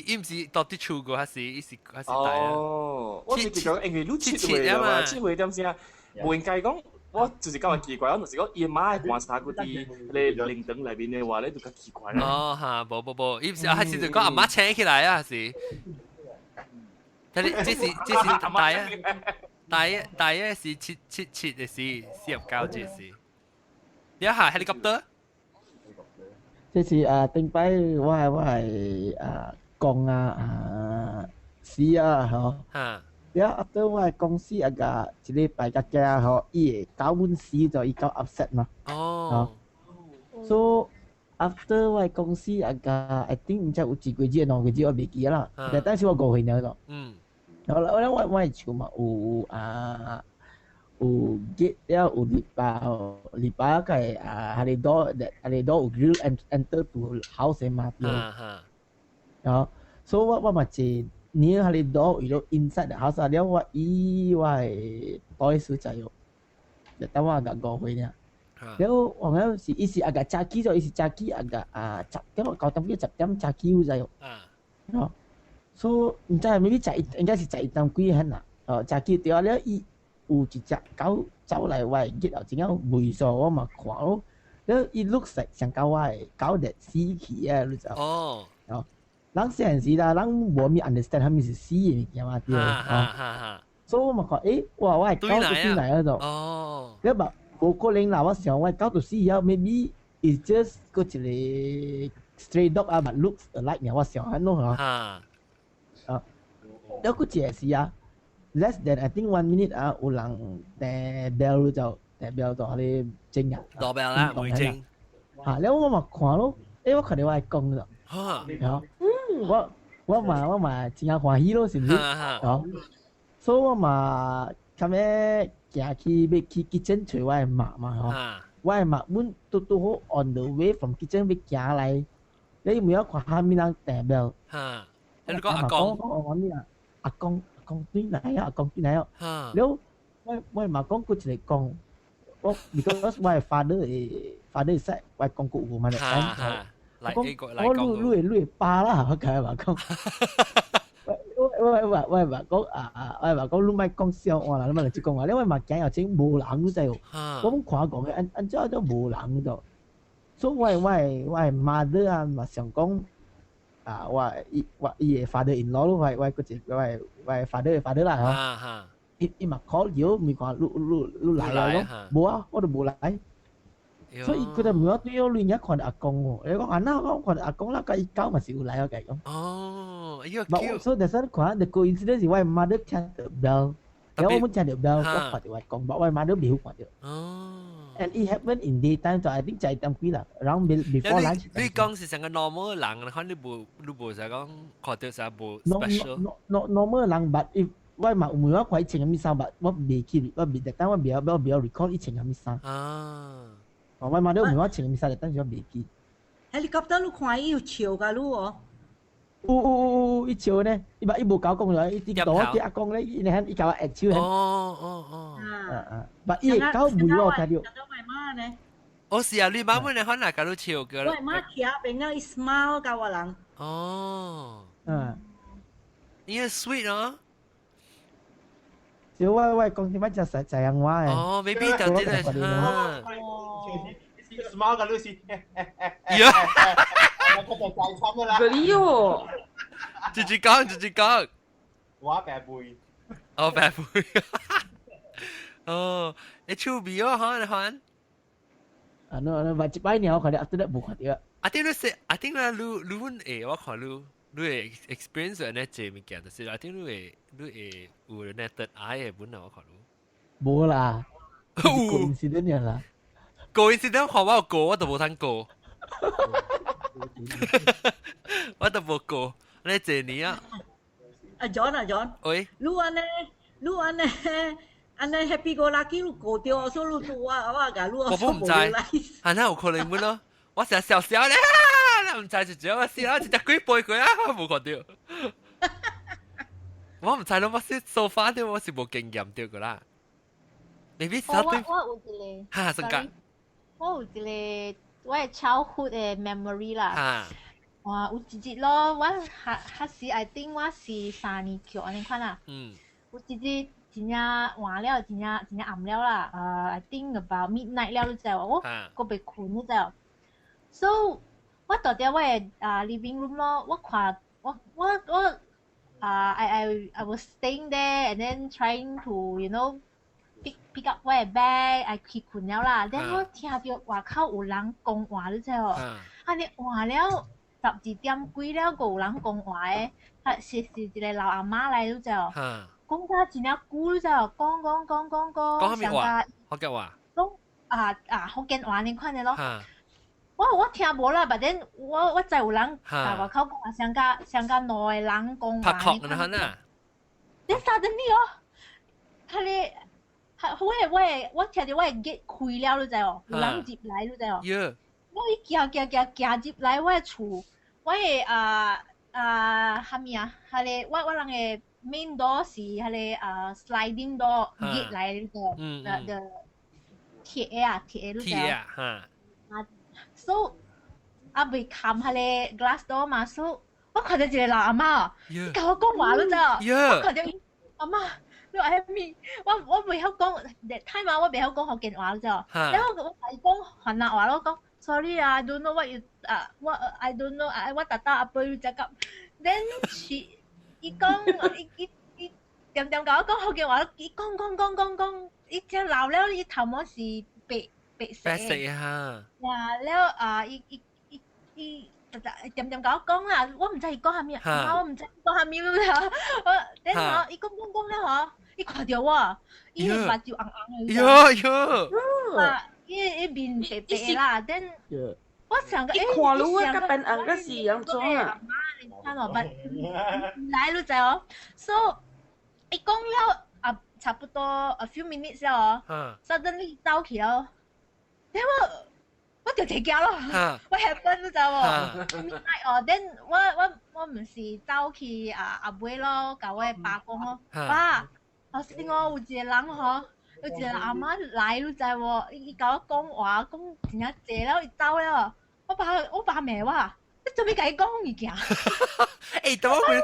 到啲厝個，係大啊。哦，我是講因為你七歲啊嘛，七歲點先啊？唔應該講，我就是咁奇怪，我就是講伊媽觀察嗰啲你靈燈裏邊嘅話咧，就咁奇怪啦。哦嚇，冇，伊唔是係是就講阿媽請起來啊，係。睇你這是大啊是七嘅是49這是。你一下 helicopter？這是頂擺我係講試啊，嗬。嚇。然後 after 我公司一禮拜個假嗬，伊搞阮試就伊搞 upset 嘛。哦。So after 我公司I think 唔知有幾個月兩個月我未記啦，但是我過去了咯。然後我厝嘛有get 了有禮拜個係door有 grill enter to house 嘛。然後 so 我嘛係near 係 door 有 inside the house 了我係多數就有，但我個過去呢。แล้วorang si isi agak caki so isi caki agak tengok kau tampil jam caki usayo. So entah maybe cak enggak si cak hitam kui han nak. Caki dia dia i cicak kau cháu lại vài get ở chính nhau bùi sò mà khóaแล้วit looks like 像狗狗的死去啊，你知道？哦，人成時啦，人冇咪 understand 係咪是死嘅物件嘛？對啊，所以我咪講，我係狗到邊嚟嗰度？哦，你話冇可能啦，我想我狗到死後 maybe it's just 嗰一個 stray dog 啊，but looks alike 嘅，我想係咯嚇。แล้วก็เจสิอ่ะ less than I think 1 minute อ่ะ有人แต่ bell 就แต่ bell 就係正啊 doorbell 啦唔會正嚇แล้ว我咪看咯我看到我係講咗嚇我嘛真係歡喜咯是唔是嚇所以我嘛咁樣行去要去 kitchen 找我係媽嘛嚇我係媽本都好 on the way from kitchen 要行嚟你唔要看下面人แต่ bell 嚇你講阿公我呢啊阿公邊嚟啊？阿公邊嚟啊？แล้ว我嘛講佢一個講，我 because 我係 father 識我係講古嘛嚟講，我lui 巴啦，我佢話講，我話講你咪講笑話啦，你咪嚟接講話，因為嘛驚又整無人嗰陣，我咁看講嘅，按照都無人嗰度，所以我係 mother 啊嘛想講。我伊 father in law 咯，我嗰隻我 father 啦嚇，伊嘛 call 咗，咪講你嚟啊咯，冇啊，我都冇嚟，所以佢哋唔話對我亂一看阿公喎，你講啊嗱，我看阿公啦，佢搞咪少嚟我計咁。哦，依個 cute。所以但係看 the coincidence 係我 mother 聽到 bell，然後我們聽到 bell，我看到我講，我 mother 未好看到。哦。And it happened in daytime, so I think 就係咁幾啦，around before lunch。你講是成個 normal 人，可能你冇就講看到就冇 special。normal 人，but if 我嘛唔會話佢穿咩衫，but 我未記，我未特登我未 recall 佢穿咩衫。啊。我嘛都唔會話穿咩衫，特登我未記。helicopter 你看伊有笑㗎你哦。伊笑呢，伊冇搞講咗，伊啲多啲阿公咧，伊喺伊搞誒笑。哦。but 伊搞唔會我睇到。我是啊，你媽媽你可能搞到笑嘅啦。我媽徛邊個 smile 教我人。哦。你係 sweet 啊。小我講啲乜就實際人話嘅。哦 ，maybe 就真係。smile 嘅都是。呀。嗰啲喎。直接講。我白背。哦，白背。哦，你出邊啊？可能。macam baik ni aku ada after that bukan dia. I think lu pun我看lu experience 呢這物件，但是 I think lu有 netted eye 本來我看lu。冇啦。coincidence 啦。coincidence 看我過，我都冇通過。我都冇過，你這年啊。John。喂。lu安呢？安尼 happy go lucky 你過掉，所以你我甲你我唔知，係哪有可能本咯？我成日笑咧，唔知就只我試啦，只幾杯佢啊，冇看到。我唔知咯，我是so far 啲，我是冇經驗到噶啦。maybe 我有一個，哈，生格。我有一個我嘅 childhood 嘅 memory 啦。哇，有一日咯，我時 I think 我是3年級安尼款啦。有一日真正晚了，真正暗了啦。I think about midnight 了，你知無？我未困，你知無 ？So 我到咗我嘅living room 咯，我看我I was staying there and then trying to you know pick up 我嘅 bag， I 去困了啦。then 我聽到外口有人講話，你知無？安尼換了12點幾了，個有人講話誒，是一個老阿媽來，你知無？講咗真係久，你知無？講咩話？福建話。講福建話你看嘅咯。我聽無啦，但係我知有人喺外口講話，像個兩個人講話。拍殼嗰啲啊。你suddenly我聽到我嘅 gate 開了，你知無？有人入來，你知無？我一行入來我嘅厝，我嘅蝦米啊？係我人嘅 main door 是係sliding door 入來呢個嘅鐵你知無？So 未冚係 glass door 嘛 ，so 我看到一個老阿媽，佢甲我講話，你知無？我看到阿媽。你話咩？我未曉講，that time 我未曉講福建話，你知無？然後我係講河南話咯，講 sorry I don't know what you what I don't know 我特登apa you cakap then she 伊講伊點甲我講福建話，伊講，伊只老了，伊頭毛是白色嚇。呀，了伊點甲我講啦，我唔知伊講蝦米，我唔知伊講蝦米啦。等我伊講了嗬，伊看到我，伊目睭紅紅嘅。伊面白白啦，等我想個，伊看到我甲變紅個是樣種啊。你睇我不來了就哦，so 伊講了差不多 a few minutes 了哦，suddenly 走起咯，等我就停咗咯，我 happen 你知無 ？midnight 哦，then 我唔是走去阿妹咯，甲我爸講咯，爸，頭先我有一個人嗬，有一個阿媽來，你知無？伊甲我講話，講真正濟了，伊走了，我爸罵我，你做咩甲伊講物件？誒，等我回，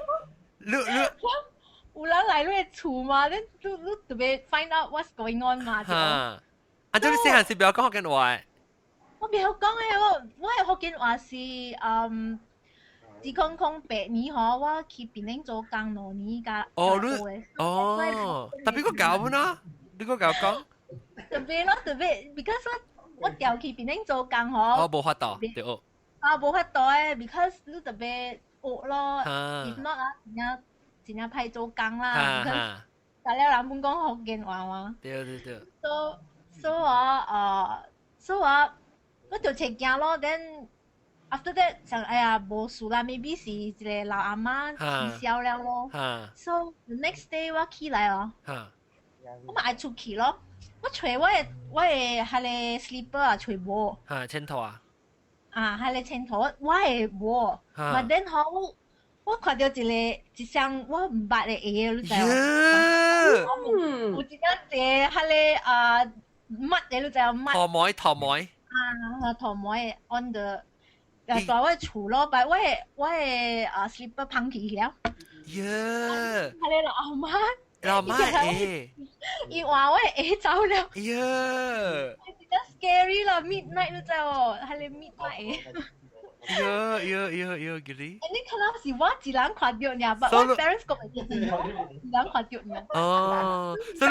你有人來你嘅厝嘛？你特別 find out what's going on 嘛？啊，咁你細漢時不要講福建話。我未曉講誒，我嘅福建話是2008年嗬，我去檳城做工2年㗎。特別個搞啦，你個搞講。特別 because 我調去檳城做工嗬。冇法度，對哦。冇法度誒 ，because 你特別惡咯 ，if not 真正歹做工啦。大家人本講福建話嘛。對。So 我就請假咯，then after that 想哎呀無事啦 ，maybe 是一個老阿媽氣消了咯。So the next day 我起來哦，我咪愛出去咯。我找我嘅係個 slipper 啊，找無。前頭啊。係個前頭，我係無。但係後我看到一雙我唔捌嘅鞋，你知無？有一隻係個襪嘅，你知無？頭妹。頭妹 on the 在我嘅厝咯，但我嘅slipper 碰起了。係個老媽誒，伊話我嘅鞋走了。係scary 啦 ，midnight 你知無？係個 midnight 誒。gini。你可能是我一人看到呢，但我 parents 講嘅係一人看到呢。哦，所以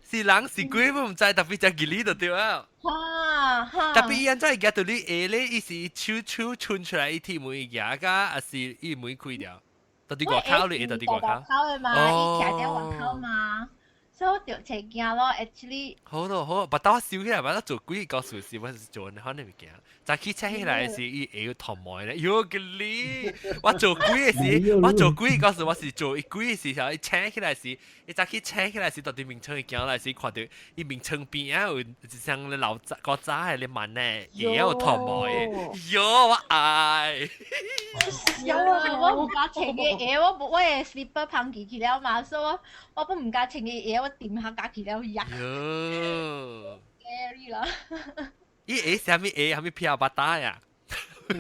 是人是鬼都唔知，特別就 gini 就對啊。特別伊安怎會夾到你下咧？伊是手伸出來，伊鐵門會夾㗎，還是伊門開掉？到啲外口你，到啲外口。外口嘅嘛，伊徛喺外口嘛。所以我就請驚咯 ，actually。好咯好，把刀燒起來，把它做鬼告訴是，我是做呢款嘅物件。早起切起來是伊會有頭毛咧，喲個你！我做鬼嘅時，我做鬼告訴我是做鬼嘅時候，伊切起來是，伊早起切起來是到啲面窗會行來是看到伊面窗邊啊有一雙咧老早個早係咧蠻咧，也有頭毛嘅，喲我愛。有啊，我唔敢穿嘅嘢，我嘅 slipper 碰起去了嘛，所以我都唔敢穿嘅嘢，我掂下架起了呀。scary 啦。伊下面下面飘巴打呀。是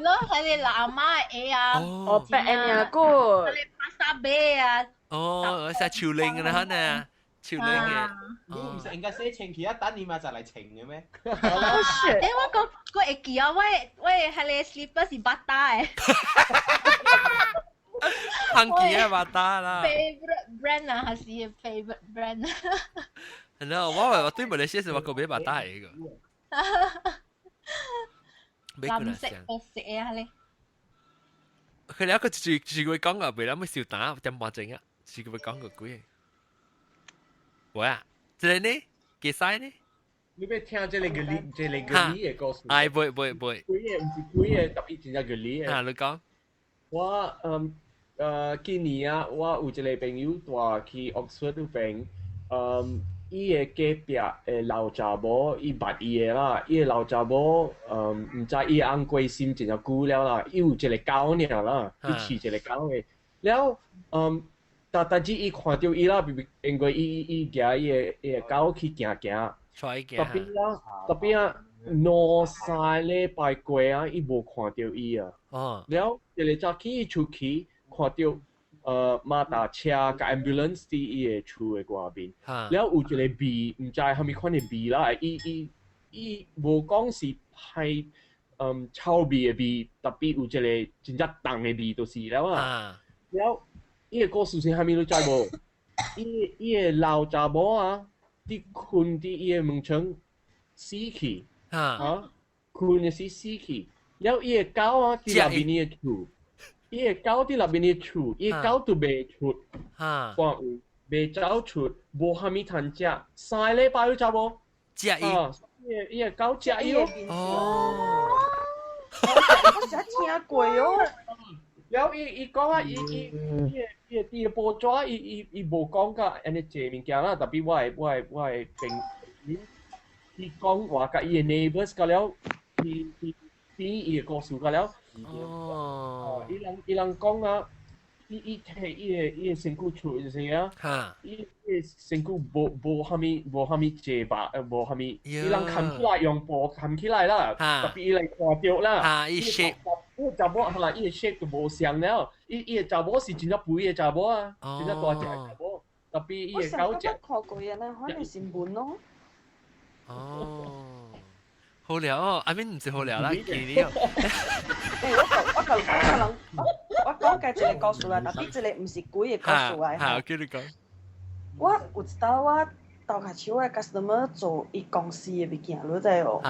咯，係你南媽嘅啊。哦，白呀個。係你巴沙比啊。哦，係潮令嘅啦，呢潮令嘅。你唔食人家寫情其一等你咪就嚟情嘅咩？你我個會記啊，喂係你 slipper 是巴打嘅。Hunky 啊，巴打啦。Favorite brand 啊，還是 favorite brand？係咯，我對馬來西亞是話個別巴打嚟嘅。藍色個色啊你。佢哋一個住會講個未諗咩笑打點話整啊？住會講個鬼。喂啊，這呢？幾晒呢？你要聽這個嘅嘅故事。係會。鬼嘅唔是鬼嘅，特別真係嘅嘅。啊，你講。我今年啊，我有一個朋友帶去 Oxford 嗰邊，伊個隔壁誒老查某，伊捌伊個啦，伊個老查某唔知伊翁過身真係久了啦，伊有一個狗爾啦，伊飼一個狗嘅，了但是伊看到伊啦，因為伊驚伊個狗去行，特別啊兩三禮拜過啊，伊無看到伊啊，了一個早起伊出去看到。馬達車甲 ambulance 佇伊個厝個外邊，了有一個味，唔知係咪款嘅味啦。伊無講是係臭味嘅味，特別有一個真正重嘅味就是了啦。了伊個故事是係咪你知無？伊個老查某啊，佇困佇伊個門窗死去，困嘅死去。了伊個狗啊，佇入邊伊個厝。伊個狗佇內面嘅厝，伊個狗都未出，看有未走出，無蝦米通食，3禮拜你知無？食伊，伊個狗食伊咯。哦，我成日聽過哦。然後伊講啊，伊個報紙，伊無講甲安尼濟物件啦，特別我係朋友，伊講話甲伊個 neighbours 甲了，伊個故事甲了。哦，伊人講啊，伊摕伊個身軀出就是啊，伊個身軀無蝦米濟吧，無蝦米，伊人冚起來用布冚起來啦，特別伊來看到啦，伊 shape，伊個查某係啦，伊個 shape 就無像了，伊個查某是真正肥個查某啊，真正大隻個查某，特別伊個狗隻。我成日看過嘅咧，可能新聞咯。哦。好聊哦，阿邊唔是好聊啦，見你哦。我講嘅一個故事啦，特別一個唔是鬼嘅故事嚟。係，我叫你講。我有一道我頭殼手嘅 customer 做伊公司嘅物件，你知哦。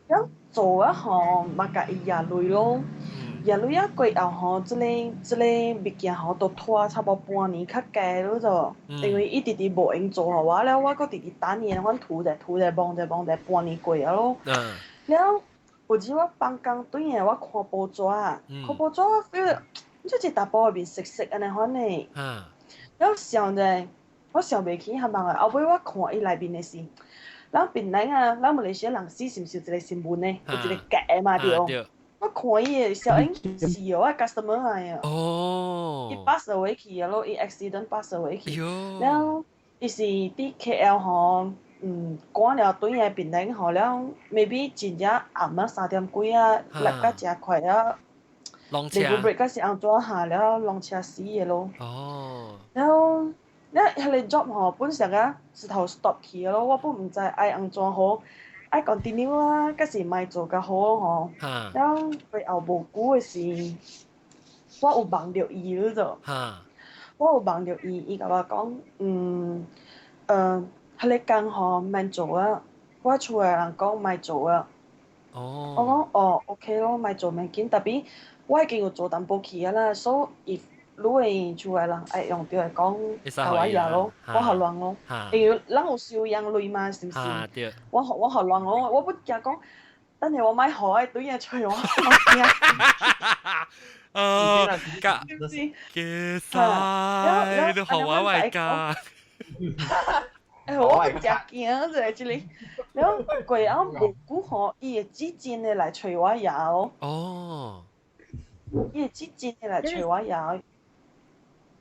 咁做啊吼，嘛甲伊壓累咯，壓累啊過後吼，即個物件吼都拖差不多半年較加咯就，因為伊直直無用做互我了，我閣直直等伊，阮塗者摸者半年過啊咯。了有一日我放工轉來，我看報紙啊，看報紙我 feel 即一大包入面色安尼款呢。了想者，我想袂起係嘛？後尾我看伊內面嘅事。咱檳榔啊，咱馬來西亞人死是毋是有一個新聞呢？有一個格嘛對。我看伊個小英是哦，我 customer 嚟啊。哦。伊 pass away 去啊咯，伊 accident pass away 去。然後伊是佇 KL 吼，趕了轉來檳榔吼了 ，maybe 真正暗啊3點幾啊，落甲誠快啊。浪車。break 甲是安怎下了，浪車死嘅咯。哦。然後。咧，迄個 job 吼本身啊是頭 stop 去咯，我本毋知愛安怎好，愛 continue 啊，還是莫做較好吼。然後過後無久誒時，我有望着伊了就，我有望着伊，伊甲我講，迄個工吼免做啊，我厝誒人講莫做啊。我講OK 咯，莫做免緊，特別我已經有做淡薄去啊啦，所以。如果厝誒人愛用着嚟講，台灣嘢咯，我學亂咯，因為咱有收養類嘛，是毋是？我學亂咯，我不驚講，等下我買學誒對嘢吹我，嘅曬都學話為家。我真驚就係這裡，然後過後無久吼，伊會指尖誒來吹我嘢哦。哦。伊會指尖誒來吹我嘢。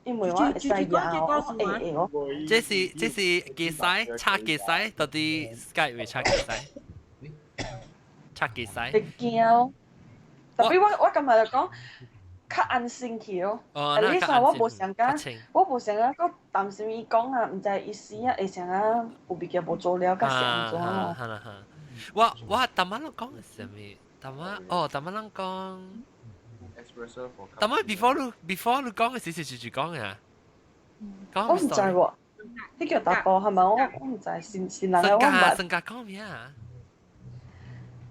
因為我會使咬，這是幾細？差幾細？到底 Skype 會差幾細？拆幾細？會驚，特別我今日就講較安心去哦。你說我無想講，我無想講，我擔心伊講啊，唔知伊死啊會想啊有物件無做了，甲想做咯。係啦係。我淡仔攏講什麼？淡仔攏講。淡仔 before 你講嘅時就講嘅。我唔知喎，呢叫大波係咪？我唔知，是哪個我唔知。性格講咩啊？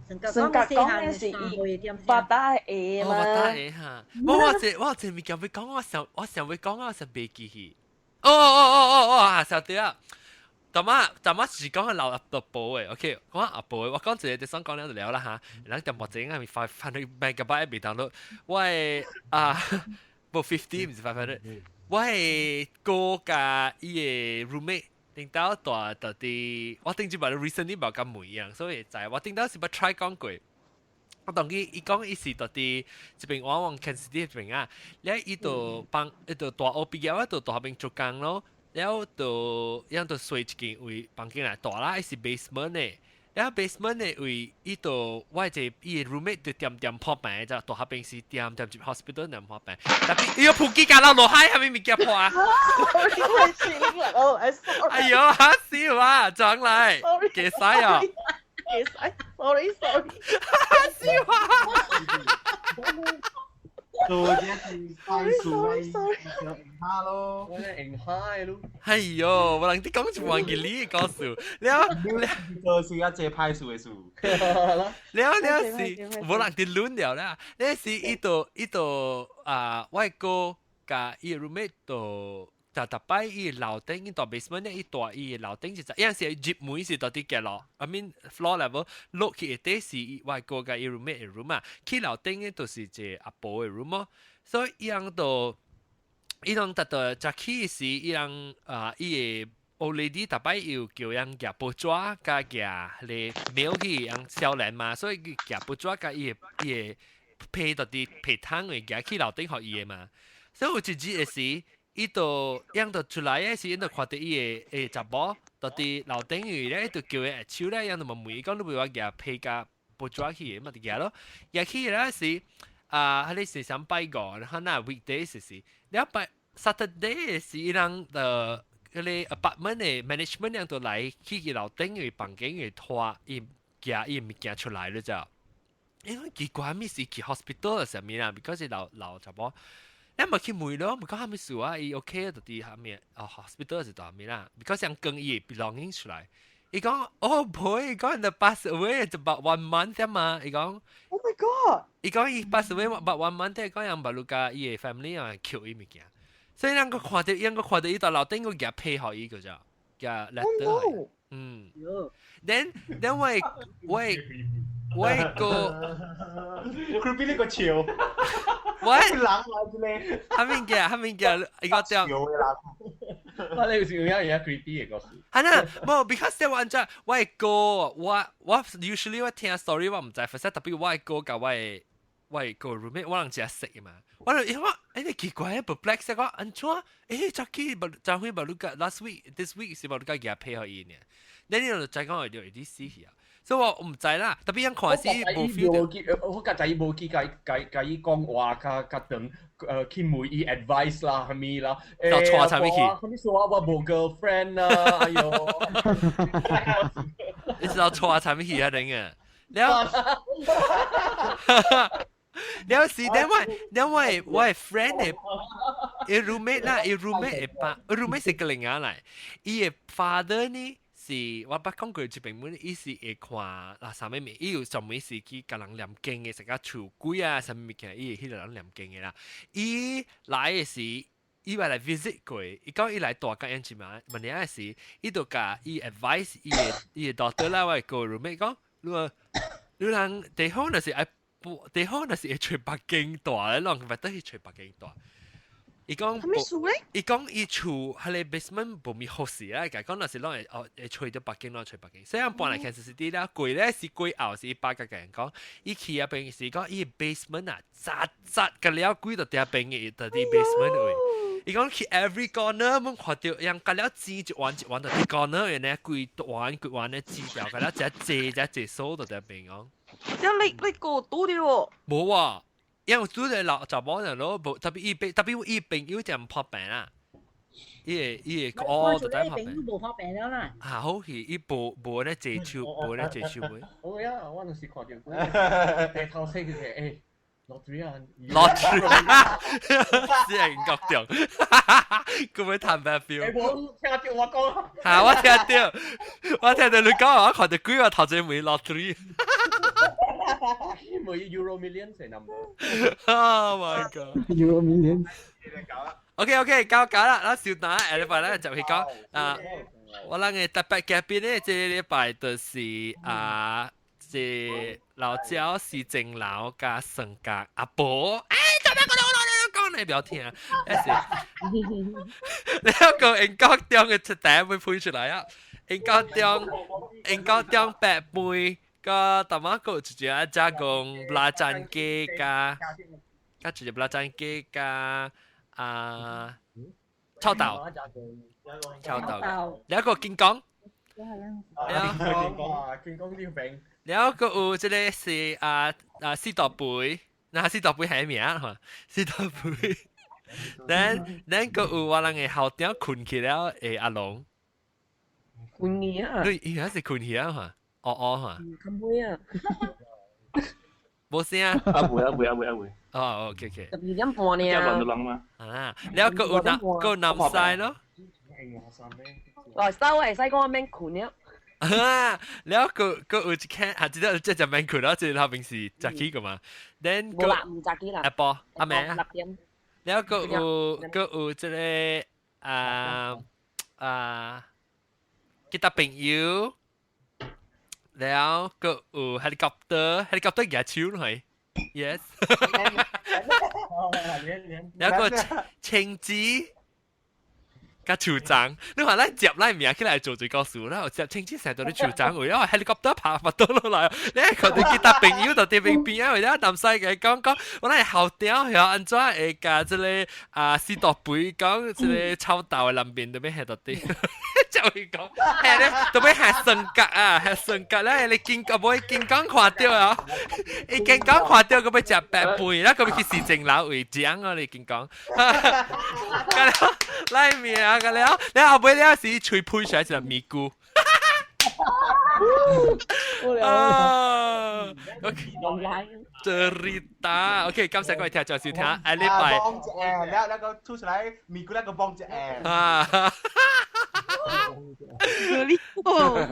性格講嘅是伊八打嘅嘛。八打嘅嚇，我前面講會講，我想會講，我想背記起。啊，曉得啊。淡仔是講係留阿婆嘅 ，OK， 講阿婆嘅，我講一個就想講了就了啦嚇。人電話整啊，咪500 megabyte 未 download， 喂冇50唔是500。我係哥甲伊個 roommate， 頂到大到啲，我頂住話 recently 冇咁唔一樣，所以就係我頂到是冇 try 講過。我當佢伊講伊是到啲這邊我往 Kansas City 這邊啊，然後伊度幫伊度大學畢業，伊度大學邊做工咯，然後度樣度睡一間位房間嚟大啦，伊是 basement 嘅。然後 basement 嘅位，伊度我係伊個 roommate 就點破病啫，大學邊是點入 hospital 點破病，但係伊個撲機架落落海，係咪咪夾破啊？哎呦嚇死啊！上嚟，幾曬啊？幾曬 ？sorry， 嚇死啊！做只是快速威下咯，我哋應下咯。哎呦，我人哋講就忘記你嘅故事，你就是一隻派數嘅數。你是冇人哋亂了啦，你是伊度啊外國甲伊 roommate 度。特擺伊樓頂，伊大 basement 咧，伊大伊樓頂就有陣時入門是到啲嘅咯。I mean floor level 落去啲是外國嘅 roommate 嘅 room 啊，去樓頂咧都是隻阿婆嘅 room 咯。所以伊樣度，伊樣特到就去時伊樣伊個 old lady 特擺要叫樣夾布抓加夾嚟廟去樣少年嘛，所以夾布抓加伊個配到啲配湯嘅夾去樓頂學伊嘅嘛。所以有一日嘅時。伊度樣度出來嘅時，因度看到伊個查某，到啲樓頂位咧，就叫伊手咧，樣度問伊講你為我夾配夾布抓去嘅，咪就夾咯。夾去咧時，喺你時想拜個，可能 weekday 時，你拜 Saturday 時，伊人嗰啲 apartment 嘅 management 樣度來去佢樓頂嘅房間嘅拖，伊夾伊物件出來了就，因為奇怪咪是去 hospital 嘅上面啊 ，because 伊老查某。你咪去問咯，唔講係咪事啊？伊 OK 到啲下面hospital 就到下面啦。because 想更伊 belonging 出來，伊講 oh boy， 伊講佢 pass away about 1 month 啫嘛。伊講 oh my god， 伊講伊 pass away about 1 month， 伊講人把路加伊個 family 啊 kill 伊物件，所以人個看到伊到樓頂個夾配合伊個咋，夾 letter 嗯 ，then 我佢邊呢個潮？喂，冷來之咧。下面嘅，伊個點？我呢個是有嘢 creepy 嘅個事。係啦，冇 because 即係話咗，我個我 usually 我聽 story 我唔知，反正特別我個甲我個 roommate 我人只識嘛，我就因為你奇怪perplex 講安怎？昨天就會把你個 last week this week 是把你個嘢配合伊呢，你呢度再講我哋啲事啊。所以我唔知啦，特別樣看是冇 feel。我家仔冇去甲伊講話，甲等去問伊 advice 啦，係咪啦？就錯曬咪去。佢哋說我冇 girlfriend 啊，哎呦！你知道錯曬咪去啊？定啊？了時，因為我係 friend 嘅 roommate 啦，roommate roommate 是個另外嚟，伊嘅 father 呢？是我捌講過一邊本，伊是會看嗱啥物物，伊有專門是去甲人念經嘅，成個厝鬼啊，啥物物件，伊會去人念經嘅啦。伊來嘅時，伊話來 visit 過，伊講伊來大甲樣子嘛，問題係時，伊就甲伊 advice 伊嘅 daughter 啦，我個 roommate 講，你人地方就是愛，地方就是會吹北京大咧，人佢得去吹北京大。伊講，伊講伊厝喺你 basement 冇咪好事啦，講那是攞嚟吹到北京，攞吹北京。所以搬嚟 Kansas City 啦，貴咧是貴後是100個人講，伊去啊邊是講伊 basement 啊，雜個了貴到啲邊嘅到啲 basement 位。伊講去 every corner 冇看到，人個了紙一彎到啲 corner 嘅咧，貴彎咧紙條個了只數到啲邊講。即你個賭啲喎？冇啊，因為賭你老查某人咯，特別伊朋友就唔破病啦。伊個哦，就等破病。冇破病了啦。啊，好似伊無咧借手，無咧借手尾。好呀，我就是看見第頭先佢誒。lottery 啊，lottery，私人角中，咁樣談白 feel。你冇聽到我講？係我聽到你講，我看到幾個頭先冇 lottery。冇 Euro Millions 嘅 number。Oh my god！Euro Millions。OK，搞啦，嗱，小蛋下禮拜咧就去講啊，我諗嘅特別嘅邊咧，這禮拜就是啊。即老椒是正老加性格阿婆，做咩講你不要聽啊！你一個英國中嘅出題會配出來啊！英國中八杯個大媽個直接加工拉贊機加直接拉贊機加臭豆，你一個見講，見講呢餅。แล้วก็จะได้สิสีต่อปุ๋ยนะสีต่อปุ๋ย係咩啊？สีต่อปุ๋ยแล้วก็ว่าลังไง好點困起แล้ว阿龍困起啊？對，伊係困起啊嘛，哈。咁會啊？冇聲啊？會。哦，OK。12:30呢？1:半到嘛。啊，แล้วก็นำ晒咯。來收係西哥咩困了？แล้วก็有一間係知道即係蠻困咯，即係後邊是扎基噶嘛。then 冇啦，唔扎基啦。Apple 阿咩啊？6點。แล้วก็有即係กีตาร์朋友แล้วก็有helicopter อย่าชิวหน่อย yes แล้วก็青枝甲酋長，你話咱接咱名起來做最高數啦，接青枝成到你酋長位，因為 helicopter 爬到落來，你看到吉他朋友就對面邊啊，或者南西嘅講，我哋後屌係安怎會甲即個士多杯講即個臭豆嘅南邊對面係到啲，就會講係咧，對面係性格啊，係性格咧，你見個妹見講看到啊，你見講看到咁樣食白杯啦，咁佢是正老為獎啊，你見講，拉面啊！個了，你後尾了是吹配出來就咪咕。cerita OK，感謝各位聽眾收聽，下禮拜。幫隻แล้วก็吐出來咪咕แล้วก็幫隻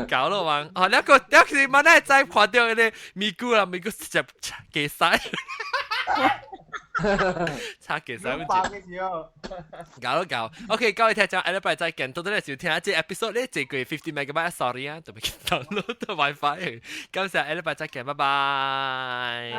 搞咯嘛，哦，你個是乜咧？再看到嗰啲咪咕啦，咪咕直接幾晒。差幾少搞都搞 ，OK， 各位聽眾，下禮拜再見，多謝你收聽，這 episode 咧這個50 MB，sorry 啊，特別download 到 WiFi，感謝下禮拜再見，拜拜。